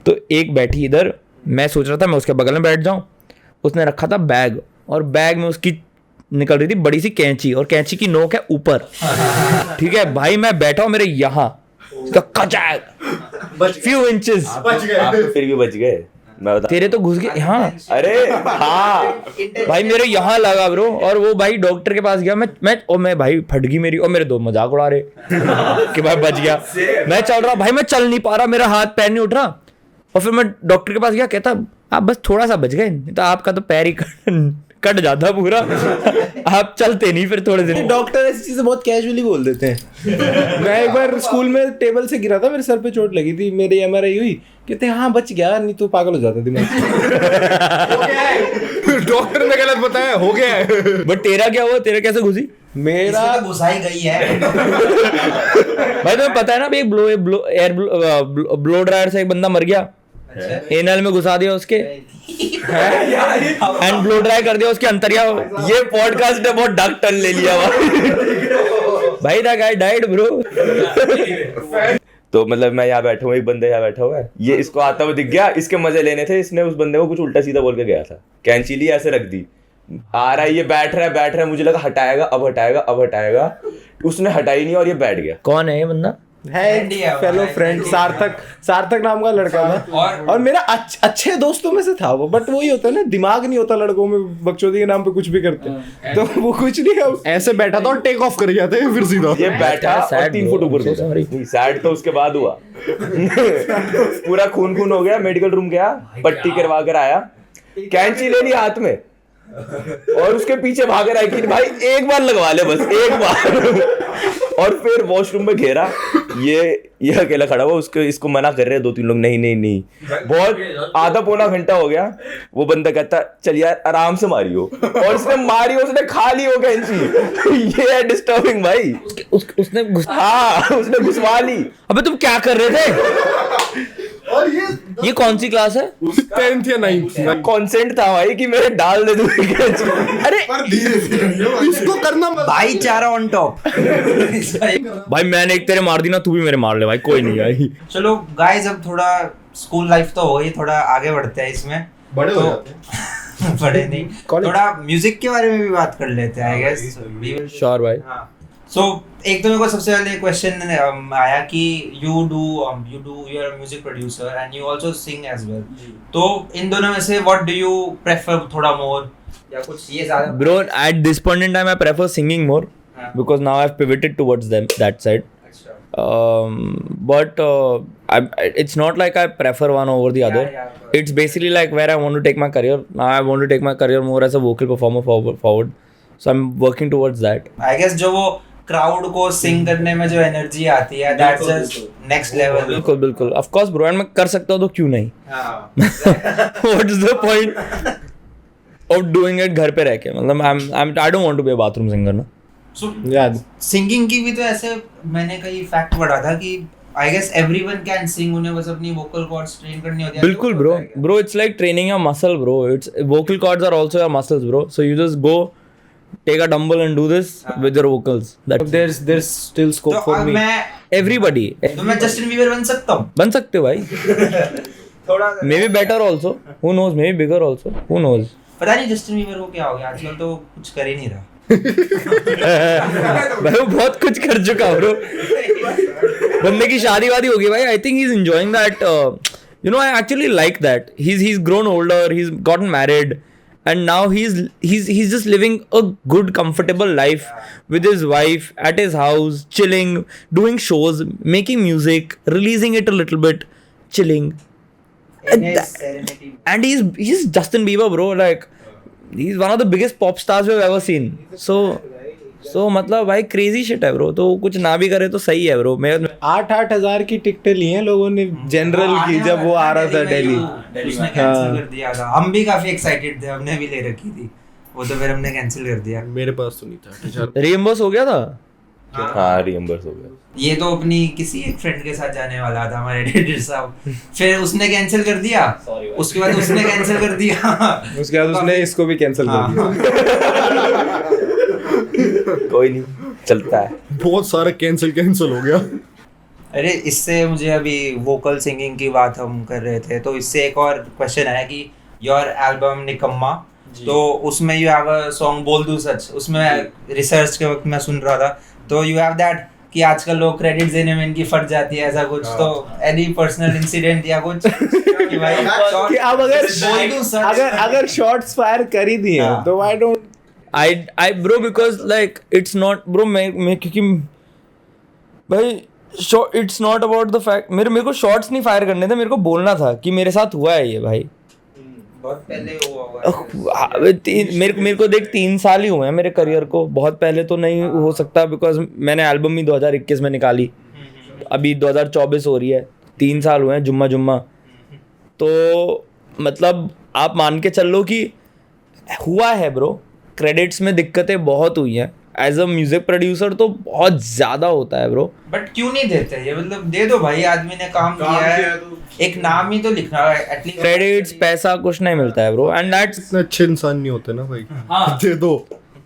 तो एक बैठी इधर, मैं सोच रहा था मैं उसके बगल में बैठ जाऊँ। उसने रखा था बैग, और बैग में उसकी निकल रही थी बड़ी सी कैंची, और कैंची की नोक है ऊपर। ठीक है भाई, मैं बैठा हूँ मेरे यहाँ, फ्यू इंचेस। आप तो फिर भी बच गए, मैं बता। तेरे तो घुस गए हाँ। अरे हाँ भाई मेरे यहाँ लगा ब्रो, और वो भाई डॉक्टर के पास गया। मैं भाई फट गई मेरी, और मेरे 2 मजाक उड़ा रहे कि भाई बच गया। मैं चल रहा भाई, मैं चल नहीं पा रहा, मेरा हाथ पैर नहीं उठ रहा। और फिर मैं डॉक्टर के पास गया, कहता आप बस थोड़ा सा बच गए, नहीं तो आपका तो पैर ही कट जाता पूरा। आप चलते नहीं फिर थोड़े दिन। डॉक्टर ऐसी चीजें बहुत कैजुअली बोल देते हैं। मैं एक बार स्कूल में टेबल से गिरा था, मेरे सर पे चोट लगी थी, मेरी MRI हुई, कहते हैं हाँ बच गया, नहीं तो पागल हो जाता दिमाग। डॉक्टर ने गलत बताया, हो गया है। बट तेरा क्या हुआ? तेरा कैसे घुसी? मेरा तो घुसाई गई है। भाई तुम्हें पता है ना, एक ब्लो ड्रायर से एक बंदा मर गया, एनल में घुसा दिया उसके, एंड ब्लो ड्राई कर दिया उसके अंतरिया। ये पॉडकास्ट ने बहुत डार्क टर्न ले लिया भाई दैट गाय डाइड ब्रो। तो मतलब मैं यहाँ बैठा हूँ, एक बंदा यहाँ बैठा हुआ है, ये इसको आता हुआ दिख गया, इसके मजे लेने थे, इसने उस बंदे को कुछ उल्टा सीधा बोल के गया था, कैंची ली ऐसे रख दी, आ रहा है ये बैठ रहा है, मुझे लगा हटाएगा, उसने हटाई नहीं और ये बैठ गया। कौन है ये बंदा? है फेलो फ्रेंड, सार्थक नाम का लड़का था, और मेरा अच्छे दोस्तों में से था वो। बट वही होता है ना, दिमाग नहीं होता लड़कों में, बकचोदी के नाम पे कुछ भी करते हैं। तो वो कुछ नहीं, ऐसे बैठा था और टेक ऑफ कर जाते हैं फिर सीधा। ये बैठा और 3 फुट ऊपर था। सैड तो उसके बाद हुआ। पूरा खून हो गया, मेडिकल रूम गया, पट्टी करवा कर आया, कैंची ले ली हाथ में, और उसके पीछे भाग रहा है कि भाई एक बार लगवा ले, बस एक बार। और फिर वॉशरूम में घेरा, ये अकेला खड़ा हुआ, इसको मना कर रहे हैं 2-3 लोग, नहीं। बहुत आधा पौना घंटा हो गया, वो बंदा कहता चल यार आराम से मारियो, और उसने मारी, उसने खा ली वो कैंची। ये है डिस्टर्बिंग भाई। उसने घुसवा ली। अबे तुम क्या कर रहे थे? और ये कौन सी क्लास है? 10th या 9th कॉन्सेंट था भाई कि मैं डाल दे दूं अरे पर धीरे धीरे इसको करना भाईचारा ऑन टॉप। भाई मैंने एक तेरे मार दी ना, तू भी मेरे मार ले भाई, कोई नहीं भाई। चलो गाइस, अब थोड़ा स्कूल लाइफ तो हो गई, थोड़ा आगे बढ़ते हैं इसमें। बड़े हो तो- जाते हैं। बड़े नहीं, थोड़ा म्यूजिक के बारे में भी बात कर लेते हैं, आई गेस। श्योर भाई। सो एक तो मेरे को सबसे पहले क्वेश्चन आया कि you do you are music producer and you also sing as well. तो इन दोनों में से व्हाट डू यू प्रेफर थोड़ा मोर, या कुछ ये ज्यादा? Bro, at this point in time, I prefer singing more because now I've pivoted towards that side. But it's not like I prefer one over the other. It's basically like where I want to take my career. Now I want to take my career more as a vocal performer forward. So I'm working towards that. I guess जो वो crowd को सिंग करने में जो energy आती है, that's just next level. बिल्कुल बिल्कुल, of course bro, and मैं कर सकता हूँ तो क्यों नहीं? What is the point of doing it घर पे रह के? मतलब I don't want to be a bathroom singer ना. सो याद सिंगिंग की भी तो ऐसे मैंने कहीं फैक्ट पढ़ा था कि I guess everyone can sing, उन्हें बस अपनी वोकल कॉर्ड्स ट्रेन करनी होती है। बिल्कुल bro, it's like training your muscle bro. It's vocal cords are also your muscles bro. So you just go take a dumbbell and do this with your vocals. That's it. there's still scope तो for अब me. मैं Everybody तो मैं Justin Bieber बन सकता हूँ बन सकते हो भाई. थोड़ा। Maybe better also. Who knows? Maybe bigger also. Who knows? पता नहीं जस्टिन बीबर को क्या हो गया आजकल, तो कुछ कर ही नहीं रहा। भाई वो बहुत कुछ कर चुका ब्रो. बंदे की शादी वादी हो गई भाई. I think he's enjoying that. You know, I actually like that. He's grown older. He's gotten married, and now he's just living a good, comfortable life with his wife at his house, chilling, doing shows, making music, releasing it a little bit, chilling. And he's Justin Bieber bro. Like he's one of the biggest pop stars we've ever seen. So मतलब भाई crazy shit है bro. तो कुछ ना भी करे तो सही है bro. मैं 8-8 हजार की टिकटें ली हैं लोगों ने जनरल की, जब वो आ रहा था दिल्ली। उसने कैंसिल कर दिया था। हम भी काफी एक्साइटेड थे, हमने भी ले रखी थी वो, तो फिर हमने कैंसिल कर दिया। मेरे पास तो नहीं था। reimburse हो गया था. हाँ रियम्बर्स हो गया। ये तो अपनी किसी एक फ्रेंड के साथ जाने वाला था हमारे एडिटर साहब, फिर उसने कैंसिल कर दिया, उसके बाद उसने कैंसिल कर दिया, उसके बाद उसने इसको भी कैंसिल कर दिया। कोई नहीं, चलता है। बहुत सारा कैंसिल हो गया। अरे इससे मुझे अभी वोकल सिंगिंग की बात हम कर रहे थे, तो इससे एक और क्वेश्चन आया कि योर एल्बम निकम्मा, तो उसमें यू हैव अ सॉन्ग बोल दूं सच, उसमें रिसर्च के वक्त मैं सुन रहा था, तो यू हैव दैट कि आजकल लोग क्रेडिट देने में इनकी फट जाती है ऐसा कुछ, तो एनी पर्सनल इंसिडेंट या कुछ कि भाई कि अब बोल दूं सच, अगर शॉट्स फायर कर ही दिए तो why don't I bro, because like it's not bro, मैं क्योंकि भाई it's not about the fact मेरे को शॉट्स नहीं फायर करने थे, मेरे को बोलना था कि मेरे साथ हुआ है ये भाई. बहुत पहले हुआ होगा। मेरे को देख 3 साल ही हुए हैं मेरे करियर को, बहुत पहले तो नहीं हो सकता बिकॉज मैंने एल्बम ही 2021 में निकाली, अभी 2024 हो रही है, 3 साल हुए हैं जुम्मा. तो मतलब आप मान के चल लो कि हुआ है ब्रो. क्रेडिट्स में दिक्कतें बहुत हुई हैं, एज अ म्यूजिक प्रोड्यूसर तो बहुत ज़्यादा होता है ब्रो. बट क्यों नहीं देते ये, मतलब दे दो भाई, आदमी ने काम किया है, एक नाम ही तो लिखना है एटलीस्ट. क्रेडिट्स पैसा कुछ नहीं मिलता है ब्रो, एंड दैट्स इतने अच्छे इंसान नहीं होते ना भाई, दे दो.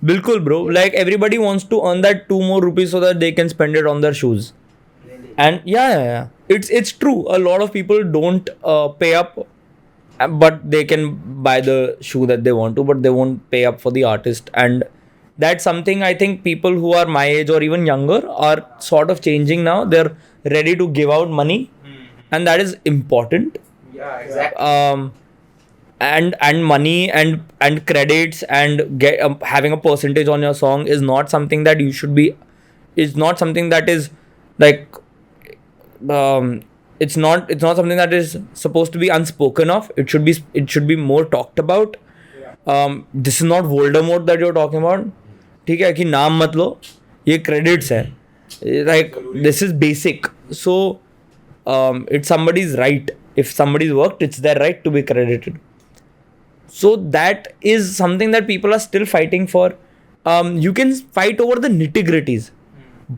बिल्कुल bro. Like everybody wants to earn that 2 more rupees so that they can spend it on their shoes. And yeah, it's true, a lot of people don't pay up, but they can buy the shoe that they want to, but they won't pay up for the artist. And that's something I think people who are my age or even younger are sort of changing now. They're ready to give out money, and that is important. Yeah, exactly. And money and credits and get having a percentage on your song is not something that you should be, is not something that is like it's not something that is supposed to be unspoken of. It should be more talked about. This is not Voldemort that you're talking about. ठीक है कि नाम मत लो, ये credits है, like this is basic. So it's somebody's right. If somebody's worked, it's their right to be credited. So that is something that people are still fighting for. You can fight over the nitty-gritties,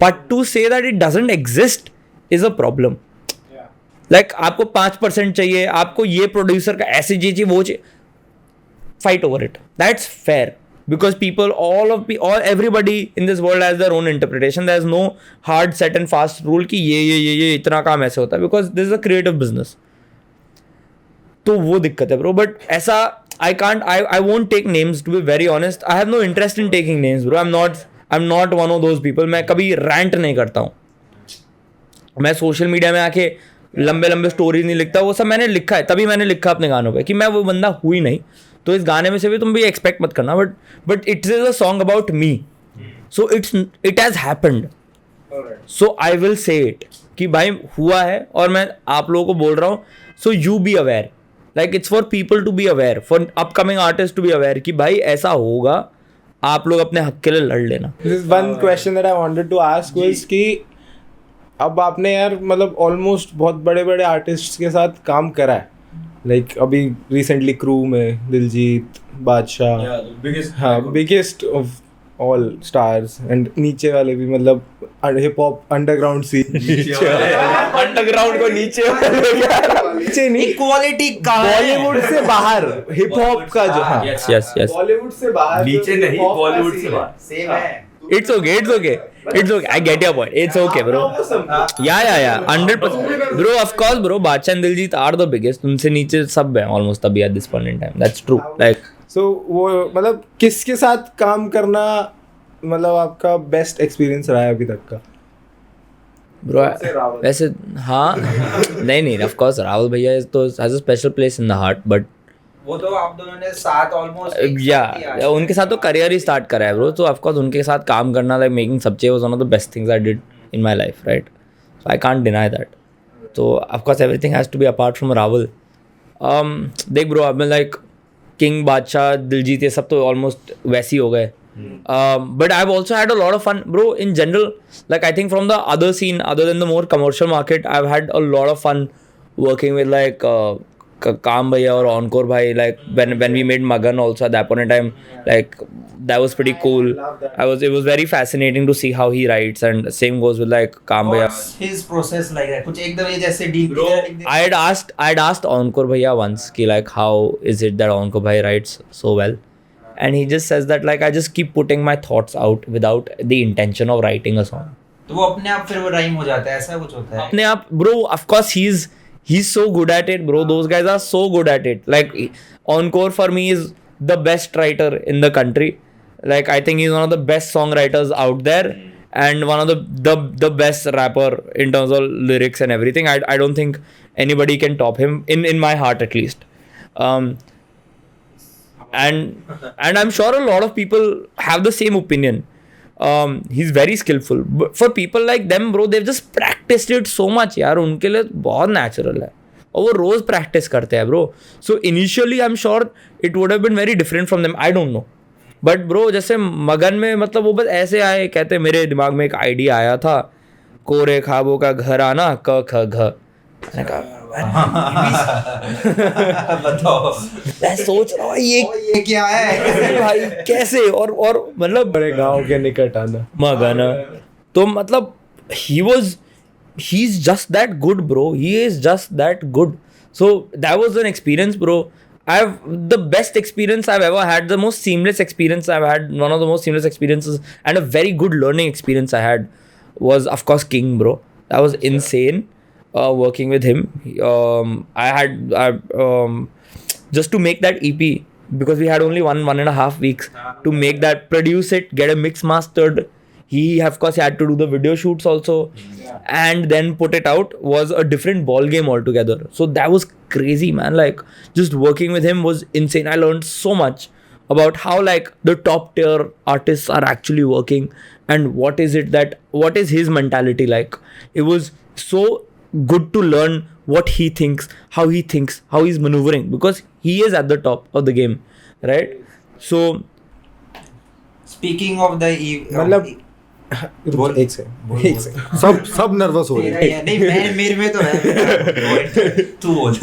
but to say that it doesn't exist is a problem. Like आपको 5% चाहिए, आपको ये producer का ऐसे चाहिए वो चाहिए, fight over it. That's fair because people, all everybody in this world has their own interpretation. There's no hard set and fast rule कि ये इतना काम ऐसे होता है because this is a creative business. तो वो दिक्कत है bro. But ऐसा I won't take names to be very honest. I have no interest in taking names bro. I'm not one of those people. मैं कभी rant नहीं करता हूँ. मैं सोशल मीडिया में आके लंबे स्टोरीज नहीं लिखता. वो सब मैंने लिखा है, तभी मैंने लिखा अपने गानों पे कि मैं वो बंदा हुई नहीं. तो इस गाने में से भी तुम भी एक्सपेक्ट मत करना. But it is a song about me, so it has happened, so I will say it कि भाई हुआ है और मैं आप लोगों को बोल रहा हूँ. So you be aware, like it's for people to be aware, for upcoming artist to be aware कि भाई ऐसा होगा, आप लोग अपने हक के लिए लड़ लेना. One question that I wanted to ask was कि अब आपने यार मतलब ऑलमोस्ट बहुत बड़े बड़े आर्टिस्ट के साथ काम करा है, लाइक अभी रिसेंटली क्रू में दिलजीत, बादशाह, biggest of all stars, and नीचे वाले भी मतलब हिप हॉप अंडरग्राउंड सी अंडरग्राउंड को नीचे नहीं, क्वालिटी का बॉलीवुड से बाहर हिप हॉप का जो, हाँ यस बॉलीवुड से बाहर नीचे नहीं, बॉलीवुड से बाहर. सेम है. It's okay. I get your point. It's okay, bro. Yeah. 100%. Bro, of course, bro. Badshah and Diljit are the biggest. उनसे नीचे सब हैं almost अभी at this point in time. That's true. Like. So वो मतलब किसके साथ काम करना मतलब आपका बेस्ट एक्सपीरियंस रहा है अभी तक का? Bro, वैसे हाँ नहीं of course राहुल भैया तो has a special place in the heart, but वो तो आप दोनों ने साथ ऑलमोस्ट या उनके साथ तो करियर ही स्टार्ट करा है ब्रो. तो ऑफ कोर्स उनके साथ काम करना, लाइक मेकिंग सबचे was one of the best things I did in my life, right? So I can't deny that. तो of course everything has to be apart from Rahul. देख ब्रो, अब मैं लाइक किंग, बादशाह, दिलजीत ये सब तो ऑलमोस्ट वैसे ही हो गए. But I've also had a lot of fun bro in general, like I think from the other scene other than the more commercial market, I've had a lot of fun working with like Kaam Bhaiya or Encore Bhai, like when we made Magan also at that point in time, like that was pretty cool. It was very fascinating to see how he writes, and same goes with like Kaam Bhaiya. his process like that कुछ एकदम ये जैसे deal I had asked Encore Bhaiya once कि like how is it that Encore Bhai writes so well, and he just says that like I just keep putting my thoughts out without the intention of writing a song. तो वो अपने आप फिर वो rhyme हो जाता है, ऐसा कुछ होता है अपने आप bro. Of course he's so good at it bro. Those guys are so good at it. Like Encore for me is the best writer in the country. Like I think he's one of the best songwriters out there, and one of the best rapper in terms of lyrics and everything. I don't think anybody can top him in my heart at least. And I'm sure a lot of people have the same opinion. He's very skillful. But for people like them bro, they've just practiced it so much यार, उनके लिए बहुत natural है और वो रोज practice करते हैं bro. So initially I'm sure it would have been very different from them. I don't know. But bro जैसे मगन में मतलब वो बस ऐसे आए, कहते मेरे दिमाग में एक आइडिया आया था, कोरे ख्वाबों का घर आना क ख घ. मैंने कहा बताओ मैं सोच रहा हूँ ये क्या है भाई कैसे और मतलब बड़े गांव के निकट आना मगन. तो मतलब he's just that good bro. He is just that good. So that was an experience bro. The best experience I've ever had, the most seamless experience I've had, one of the most seamless experiences and a very good learning experience I had was of course King bro. That was insane. Working with him, just to make that EP, because we had only 1.5 weeks to make that, produce it, get a mix mastered. He of course had to do the video shoots also, and then put it out was a different ball game altogether. So that was crazy, man. Like just working with him was insane. I learned so much about how like the top tier artists are actually working, and what is his mentality like. It was so good to learn what he thinks, how he's maneuvering, because he is at the top of the game, right? So speaking of the मतलब एक second सब nervous हो रहे हैं. नहीं मैं मेरे में तो है तू बोल.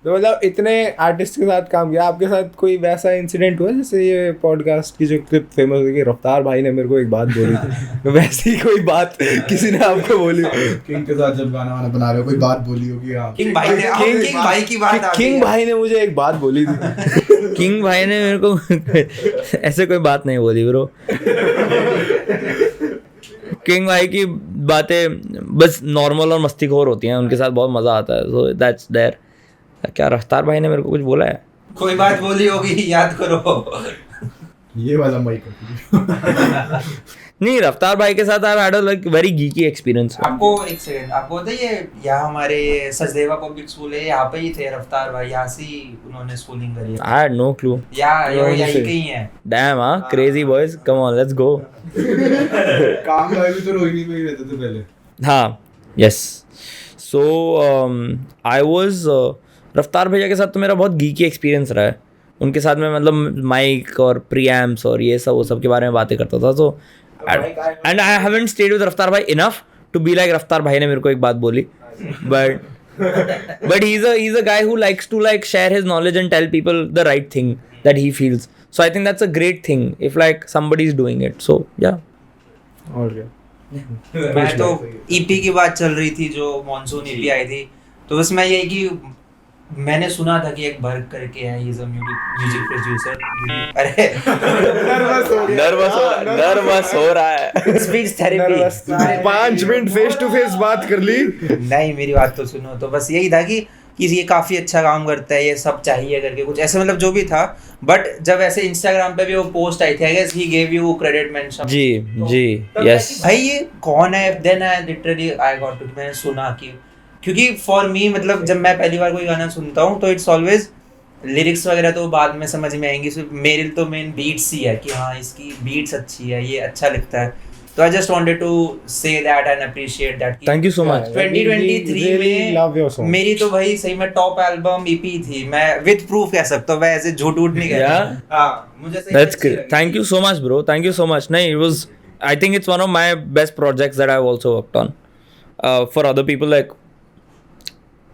तो मतलब इतने आर्टिस्ट के साथ काम किया, आपके साथ कोई वैसा इंसिडेंट हुआ जैसे ये पॉडकास्ट की जो क्लिप फेमस हुई कि रफ्तार भाई ने मेरे को एक बात बोली थी, तो वैसी कोई बात किसी ने आपको बोली? किंग के साथ जब गाना वाना बना रहे हो कोई बात बोली होगी हाँ किंग भाई की बात आ गई। किंग भाई ने मुझे एक बात बोली थी। किंग भाई ने मेरे को ऐसे कोई बात नहीं बोली ब्रो। किंग भाई की बातें बस नॉर्मल और मस्तीखोर होती हैं, उनके साथ बहुत मज़ा आता है, सो दैट्स देयर। क्या रफ्तार भाई ने मेरे को कुछ बोला है? कोई बात बोली होगी, याद करो। ये वाला माइक नहीं, रफ्तार भाई के साथ I had a like very geeky experience. आपको एक सेकंड, आपको पता है ये यहाँ हमारे सचदेवा पब्लिक स्कूल है, यहाँ पे ही थे रफ्तार भाई, यहाँ से ही उन्होंने स्कूलिंग करी है। I had no clue. यही कहीं है। डैम हाँ, crazy boys, come on let's go. काम भाई भी तो रोहिणी में ही रहते थे पहले। हाँ, यस। सो आई वाज रफ्तार भैया के साथ तो मेरा बहुत गीकी एक्सपीरियंस रहा है। उनके साथ में मतलब माइक और प्रीएम्प्स और ये सब वो सब के बारे में बातें करता था। तो and I haven't stayed with रफ्तार भाई इनफ टू बी लाइक रफ्तार भाई ने मेरे को एक बात बोली, but he's a guy who likes to like share his knowledge and tell people the right thing that he feels. So I think that's a great thing if like somebody is doing it. So yeah. और क्या, मैं तो EP की बात चल रही थी, जो मॉनसून ईपी आई थी, तो उसमें यही कि मैंने सुना था कि एक भर्ग करके है, he is a music producer. अरे नर्वस हो रहा है। Speech therapy. 5 minute face to face बात कर ली। नहीं, मेरी बात तो सुनो। तो बस यही था कि ये काफी अच्छा काम करता है, ये सब चाहिए करके कुछ ऐसे मतलब जो भी था। बट जब ऐसे इंस्टाग्राम पे भी वो पोस्ट आई थी, I guess he gave you credit mention. जी यस। भाई ये कौन है? Then I literally I got to, मैंने सुना कि क्योंकि फॉर मी मतलब जब मैं पहली बार कोई गाना सुनता हूँ तो इट्स ऑलवेज लिरिक्स वगैरह तो बाद में समझ में आएंगी, सिर्फ मेरे तो मेन बीट्स ही है कि हाँ इसकी बीट्स अच्छी है, ये अच्छा लगता है। तो I just wanted to say that and appreciate that. Thank you so much. 2023 में मेरी तो भाई सही में टॉप एल्बम ईपी थी, मैं विद प्रूफ कह सकता हूँ, मैं ऐसे झूठ नहीं कह रहा। हाँ, मुझे सही That's great. Thank you so much, bro. Thank you so much. No, it was. I think it's one of my best projects that I've also worked on. For other people, like,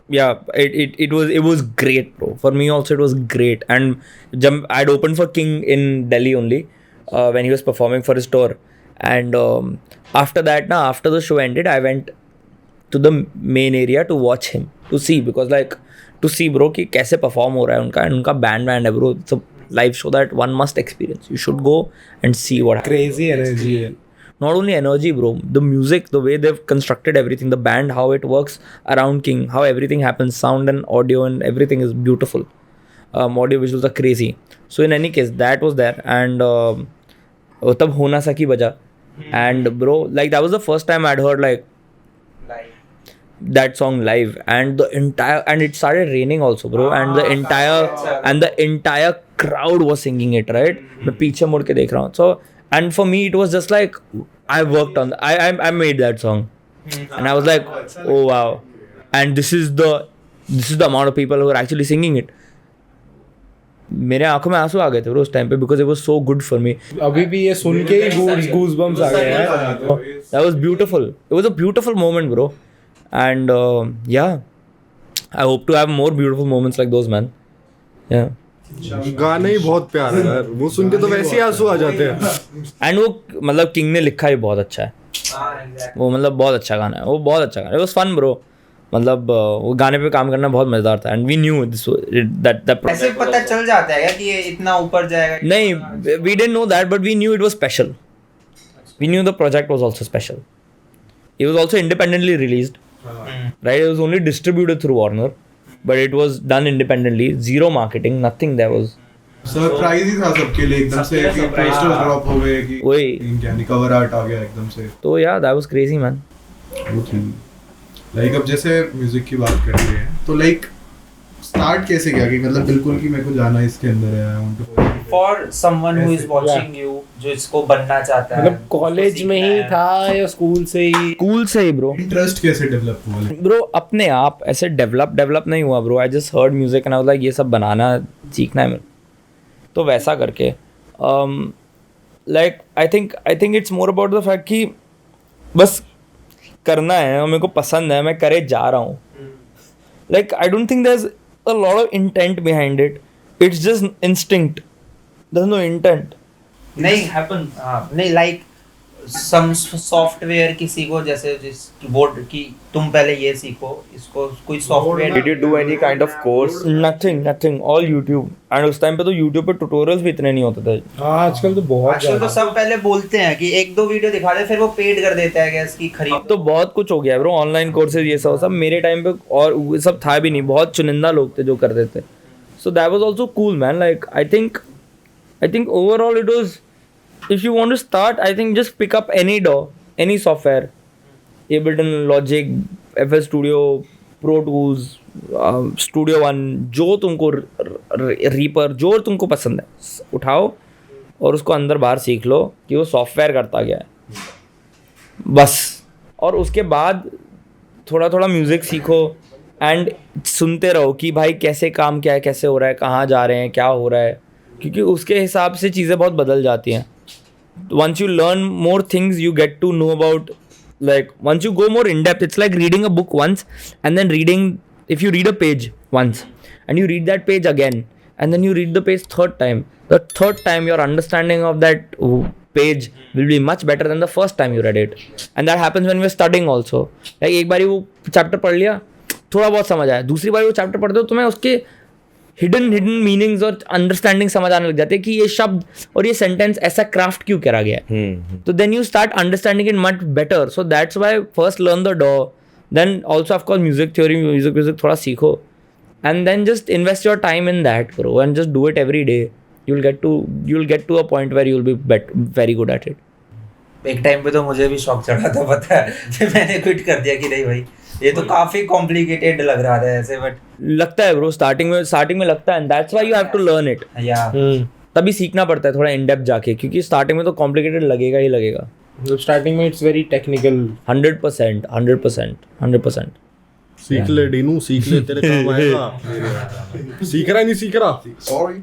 yeah, it was great, bro. For me also, it was great. And I'd opened for King in Delhi only when he was performing for his tour. And after that, after the show ended, I went to the main area to watch him, to see, because like to see, bro, कि कैसे perform हो रहा है उनका, and उनका band है, bro. It's a live show that one must experience. You should go and see what happens. crazy energy है. Not only energy, bro, the music, the way they've constructed everything, the band, how it works around King, how everything happens, sound and audio and everything is beautiful. Audio visuals are crazy. So in any case, that was there, and तब होना सकी बजा, and bro, like that was the first time I'd heard like that song live, and it started raining also, bro, and the entire crowd was singing it, right? मैं पीछे मुड़ के देख रहा हूँ, so and for me it was just like I worked on I made that song, and I was like, oh wow, and this is the amount of people who are actually singing it. मेरे आंखों में आंसू आ गए थे bro उस time पे, because it was so good for me. अभी भी ये सुन के ही goosebumps आ गए हैं. That was beautiful. It was a beautiful moment, bro. And yeah, I hope to have more beautiful moments like those, man. Yeah. गाना ही बहुत प्यारा है यार, वो सुन के तो वैसे ही आंसू आ जाते हैं। एंड वो मतलब किंग ने लिखा ही बहुत अच्छा है। वो मतलब बहुत अच्छा गाना है, वो बहुत अच्छा गाना है। It was fun, bro. मतलब वो गाने पे काम करना बहुत मजेदार था, एंड वी न्यू दैट ऐसे पता चल जाता है कि ये इतना ऊपर जाएगा? नहीं, we didn't know that, but we knew it was special. We knew the project was also special. It was also independently released, right? It was only distributed through Warner, but it was done independently. Zero marketing, nothing. There was surprise ही था सबके लिए एकदम से कि poster drop हो गए कि वही क्या नहीं, कवर आर्ट आ गया एकदम से. तो यार that was crazy, man. Like अब जैसे म्यूजिक की बात कर रहे हैं तो लाइक स्टार्ट कैसे किया कि मतलब बिल्कुल कि मेरे को जाना इसके अंदर है, I want to for someone who is watching you, जो इसको बनना चाहता है, मतलब कॉलेज में ही था या स्कूल से ही ब्रो? इंटरेस्ट कैसे डेवलप हुआ? ब्रो अपने आप ऐसे डेवलप नहीं हुआ bro. I just heard music and I was like ये सब बनाना सीखना है मेरे, तो वैसा करके like I think it's more about the fact कि बस करना है और मेरे को पसंद है, मैं करे जा रहा हूँ. Like I don't think there is a lot of intent behind it. It's just instinct. There's no intent. नहीं happen नहीं like some software किसी को जैसे जिस कीबोर्ड की तुम पहले ये सीखो इसको कोई software Did you do any kind of course? Nothing. All YouTube. And उस टाइम पे तो YouTube पे tutorials भी इतने नहीं होते थे. हाँ आजकल तो बहुत आजकल तो सब पहले बोलते हैं कि एक दो वीडियो दिखा दे फिर वो पेड कर देता है कि इसकी खरीद अब तो बहुत कुछ हो गया ब्रो. ऑनलाइन कोर्सेज ये सब मेरे टाइम पे और वो सब था भी नहीं. बहुत चुनिंदा लोग थे जो करते थे. So that was also cool, man. Like I think overall it was, if you want to start, I think just pick up any DAW, any software, Ableton, Logic, FL Studio, Pro Tools, Studio One, जो तुमको Reaper, जो तुमको पसंद है उठाओ और उसको अंदर बाहर सीख लो कि वो सॉफ्टवेयर करता क्या है बस. और उसके बाद थोड़ा थोड़ा म्यूज़िक सीखो एंड सुनते रहो कि भाई कैसे काम क्या है, कैसे हो रहा है, कहाँ जा रहे हैं, क्या हो रहा है, क्योंकि उसके हिसाब से चीज़ें बहुत बदल जाती हैं. Once you learn more things, you get to know about, like, once you go more in depth, it's like reading a book once and then reading, if you read a page once and you read that page again and then you read the page third time, the third time your understanding of that page will be much better than the first time you read it. And that happens when we're studying also. Like एक बारी वो chapter पढ़ लिया, थोड़ा बहुत समझ आया, दूसरी बारी वो chapter पढ़ते हो तुम्हें उसके हिडन मीनिंग्स और अंडरस्टैंडिंग समझ आने लग जाते हैं कि ये शब्द और ये सेंटेंस ऐसा क्राफ्ट क्यों करा गया है. तो then you start understanding it much better. So that's why first learn the डॉ, then also of course music theory, music थोड़ा सीखो and then just invest your time in that bro and just do it every day. You will get to a point where you will be very good at it. एक time पे तो मुझे भी शौक चढ़ा था पता है फिर मैंने क्विट कर दिया कि नहीं भाई ये तो काफी कॉम्प्लिकेटेड लग रहा था ऐसे. बट लगता है ब्रो स्टार्टिंग में लगता है and that's why you have to learn it. या तभी सीखना पड़ता है थोड़ा इन डेप्थ जाके, क्योंकि स्टार्टिंग में तो कॉम्प्लिकेटेड लगेगा ही लगेगा. स्टार्टिंग में इट्स वेरी टेक्निकल. 100%. सीख ले डीनू, सीख ले, तेरे काम आएगा. सीख रहा. सॉरी.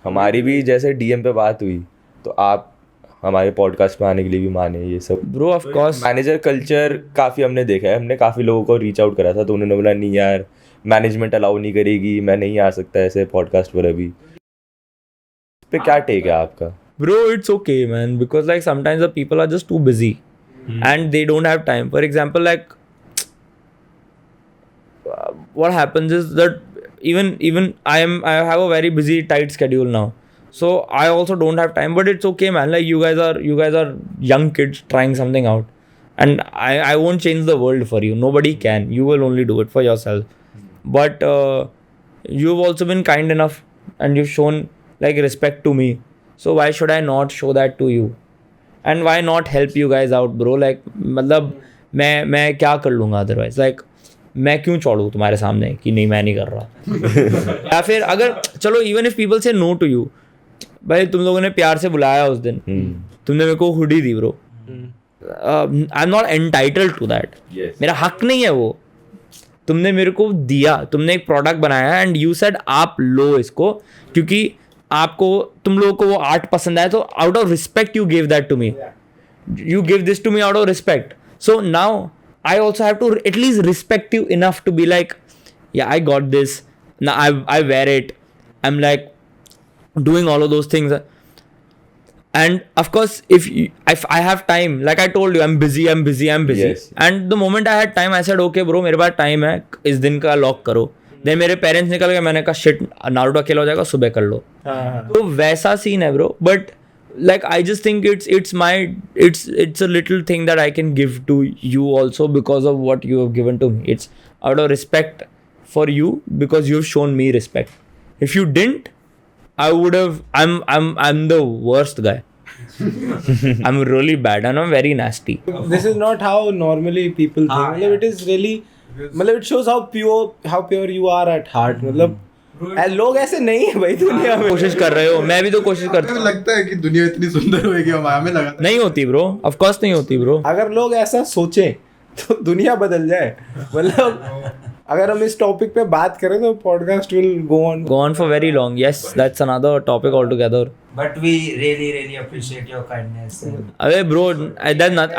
हमारी भी जैसे डीएम पे बात हुई तो आप हमारे पॉडकास्ट में आने के लिए भी माने. ये sub bro of course manager culture काफ़ी हमने देखा है. हमने काफ़ी लोगों को रीच आउट करा था तो उन्होंने बोला नहीं यार मैनेजमेंट अलाउ नहीं करेगी, मैं नहीं आ सकता ऐसे पॉडकास्ट पर. अभी इस पे क्या टेक है आपका? Bro, it's okay, man, because like sometimes the people are just too busy and they don't have time. For example, like what happens is that even I have a very busy tight schedule now, so I also don't have time. But it's okay, man. Like you guys are young kids trying something out, and I won't change the world for you. Nobody can. You will only do it for yourself. But you've also been kind enough and you've shown like respect to me. So why should I not show that to you? And why not help you guys out, bro? Like मतलब मैं क्या कर लूँगा otherwise? Like मैं क्यों चौड़ूँ तुम्हारे सामने कि नहीं मैं नहीं कर रहा. या फिर अगर चलो even if people say no to you, भाई तुम लोगों ने प्यार से बुलाया उस दिन, तुमने मेरे को हुडी दी bro. I am not entitled to that. मेरा हक नहीं है वो. तुमने मेरे को दिया, तुमने एक प्रोडक्ट बनाया एंड यू सेड आप लो इसको क्योंकि आपको तुम लोगों को वो आर्ट पसंद आया, तो out of respect you give that to me. You give this to me out of respect. So now I also have to at least respect you enough to be like, yeah, I got this. Now I wear it. I'm like doing all of those things. And of course, if I have time, like I told you, I'm busy. Yes. And the moment I had time, I said, okay, bro, मेरे पास time है, इस दिन का lock करो. Then मेरे parents निकल गए, मैंने कहा shit, नारुतो अकेला हो जाएगा, सुबह कर लो. तो वैसा सीन है bro. But like I just think it's a little thing that I can give to you also because of what you have given to me. It's out of respect for you because you've shown me respect. If you didn't, I would have. I'm the worst guy. I'm really bad and I'm very nasty. This is not how normally people think. मतलब it is really, मतलब it shows how pure you are at heart. मतलब लोग ऐसे नहीं है भाई दुनिया में. कोशिश कर रहे हो, मैं भी तो कोशिश करता हूँ. लगता है कि दुनिया इतनी सुंदर होगी, हमें लगा नहीं होती ब्रो. ऑफ कोर्स नहीं होती ब्रो. अगर लोग ऐसा सोचें तो दुनिया बदल जाए. मतलब अगर हम इस टॉपिक पे बात करें तो podcast will go on for very long. Yes, that's another topic all together. But we really appreciate your kindness. अरे bro,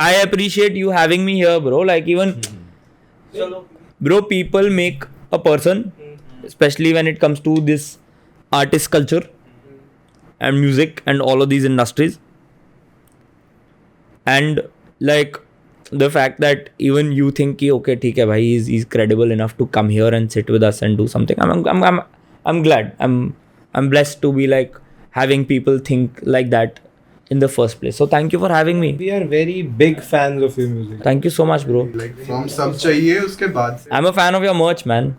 I appreciate you having me here, bro. Like even bro, people make a person especially when it comes to this artist culture and music and all of these industries. And like the fact that even you think ki okay theek hai bhai, he's credible enough to come here and sit with us and do something. I'm glad. I'm blessed to be like having people think like that in the first place. So thank you for having me. We are very big fans of your music. Thank you so much, bro. Like from सब चाहिए उसके बाद से I'm a fan of your merch, man.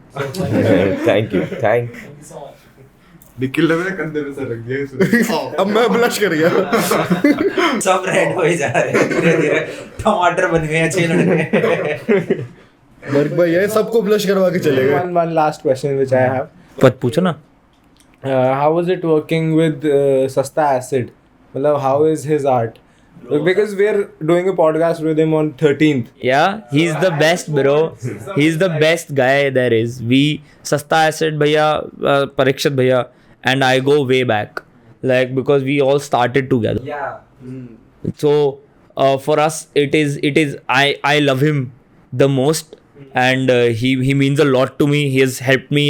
Thank you Nikhil ने मेरे कंधे पे sir रख दिया इसने अब मैं ब्लश कर गया सब रेड हो ही जा रहे हैं धीरे धीरे, टमाटर बन गए हैं 6 मिनट में। बर्क भाई ये सबको ब्लश करवा के चले गए One last question which I have. But पूछो ना. How was it working with Sasta Acid? मतलब how is his art? Because we are doing a podcast with him on 13th. Yeah, he's the best, bro. He's the best guy there is. Sasta Acid bhaiya, Parikshit bhaiya, and I go way back. Like, because we all started together. Yeah. So, for us, it is, I love him the most. And he means a lot to me. He has helped me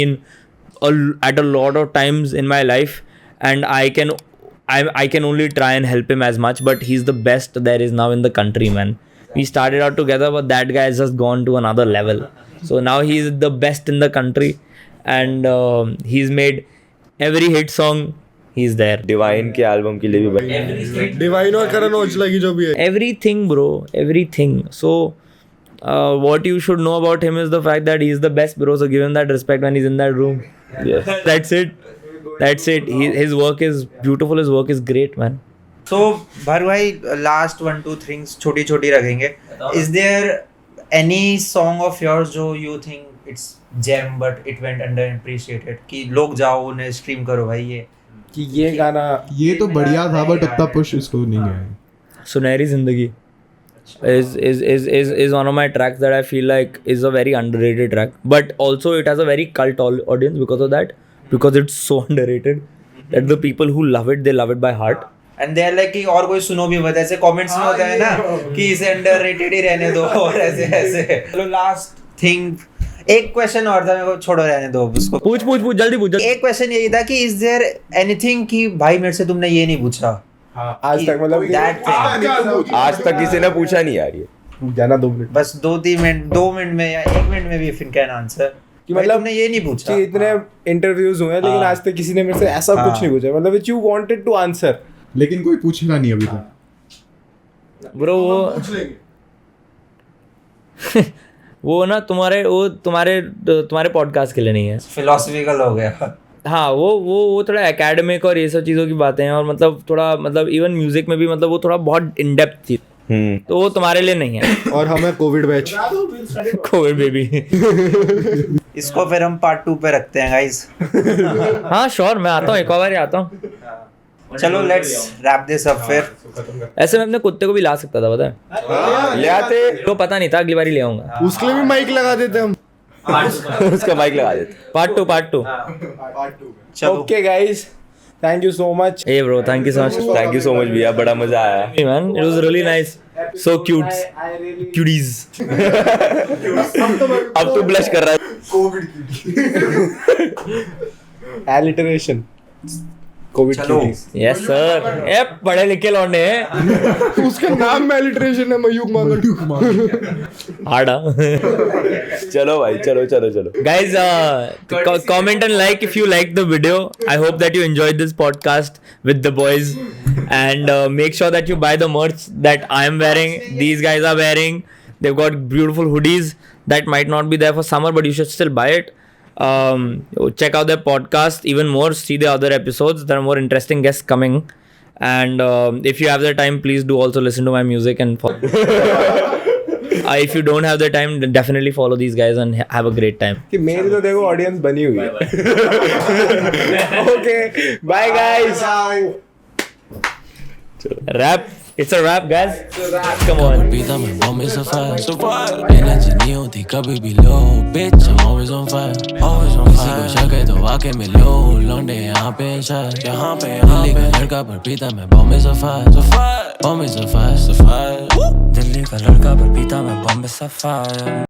at a lot of times in my life. And I can only try and help him as much, but he's the best there is now in the country, man. We started out together, but that guy has just gone to another level. So now he's the best in the country, and he's made every hit song. He's there. Divine के album के लिए भी बने divine और करण औजला की जो भी है Everything, bro. Everything. So what you should know about him is the fact that he's the best, bro. So give him that respect when he's in that room. Yes. That's it. His work is beautiful. His work is great, man. So भारू भाई, last 1-2 things छोटी छोटी रखेंगे. Is there any song of yours जो you think it's gem but it went underappreciated, कि लोग जाओ उन्हें stream करो भाई ये कि ये गाना ये तो बढ़िया था बट उतना पुश इसको नहीं गया Sunehri Zindagi is one of my tracks that I feel like is a very underrated track, but also it has a very cult audience because of that, because it's so underrated that the people who love it, they love it by heart. and they are like कि और कोई सुनो भी मत, ऐसे comments में होता है ना कि इसे underrated ही रहने दो और ऐसे ऐसे. चलो last thing, एक क्वेश्चन और था, मेरे को छोड़ो रहने दो उसको. पूछ जल्दी पूछ. एक क्वेश्चन यही था कि इज देयर एनीथिंग कि भाई मेरे से तुमने ये नहीं पूछा आज तक मतलब दैट थिंग, आज तक किसी ने पूछा नहीं यार ये. जाना 2 मिनट बस 2-3 मिनट, 2 मिनट में या 1 मिनट में भी फिर कैन आंसर कि मतलब मतलब तुमने ये नहीं पूछा कि इतने इंटरव्यूज हुए हैं लेकिन आज तक किसी ने मेरे से ऐसा कुछ नहीं पूछा मतलब which you wanted to answer, लेकिन कोई पूछेगा नहीं अभी तक. ब्रो वो ना तुम्हारे पॉडकास्ट के लिए नहीं है. फिलोसफिकल हो गया. हाँ, वो थोड़ा एकेडमिक और ये सब चीज़ों की बातें हैं, और मतलब थोड़ा मतलब इवन म्यूजिक में भी मतलब वो थोड़ा बहुत इन डेप्थ थी, तो वो तुम्हारे लिए नहीं है. और हमें कोविड बैच कोविड बेबी. इसको फिर हम पार्ट 2 पे रखते हैं गाइस. हाँ श्योर, मैं आता हूँ, एक और बार आता हूँ. चलो लेट्स रैप दिस अप. फिर ऐसे मैं अपने कुत्ते को भी ला सकता था, पता है, ले आते तो पता नहीं था, अगली बार ही ले आऊंगा. उसके लिए भी माइक लगा देते हम उसका माइक लगा देते. पार्ट 2. चलो okay guys, thank you so much. Hey bro, thank you so much. Thank you so much भैया, बड़ा मजा आया. Hey man, it was really nice. So cute. Cuties. अब तो ब्लश कर रहा है. एलिटरेशन कोविड चलो. Yes sir. ए पढ़े लिखे लौंडे हैं. उसका नाम में एलिट्रेशन है, मयूक मांगल. हार्डा. चलो भाई, चलो. Guys, comment and like if you liked the video. I hope that you enjoyed this podcast with the boys, and make sure that you buy the merch that I am wearing. These guys are wearing. They've got beautiful hoodies that might not be there for summer, but you should still buy it. Check out their podcast even more. See the other episodes. There are more interesting guests coming, and if you have the time, please do also listen to my music and follow. If you don't have the time, then definitely follow these guys and have a great time. कि मेरी तो देखो audience बनी हुई है. Okay bye guys. Rap. It's a rap, guys. Come on. पीता मैं Bombay sapphire energy नहीं होती कभी भी लो bitch I'm always on fire किसी को शक है तो आके मिलो लौंडे यहाँ पे शायर दिल्ली का लड़का पर पीता मैं बॉम्बे सफायर दिल्ली का लड़का पर पीता मैं बॉम्बे सफायर.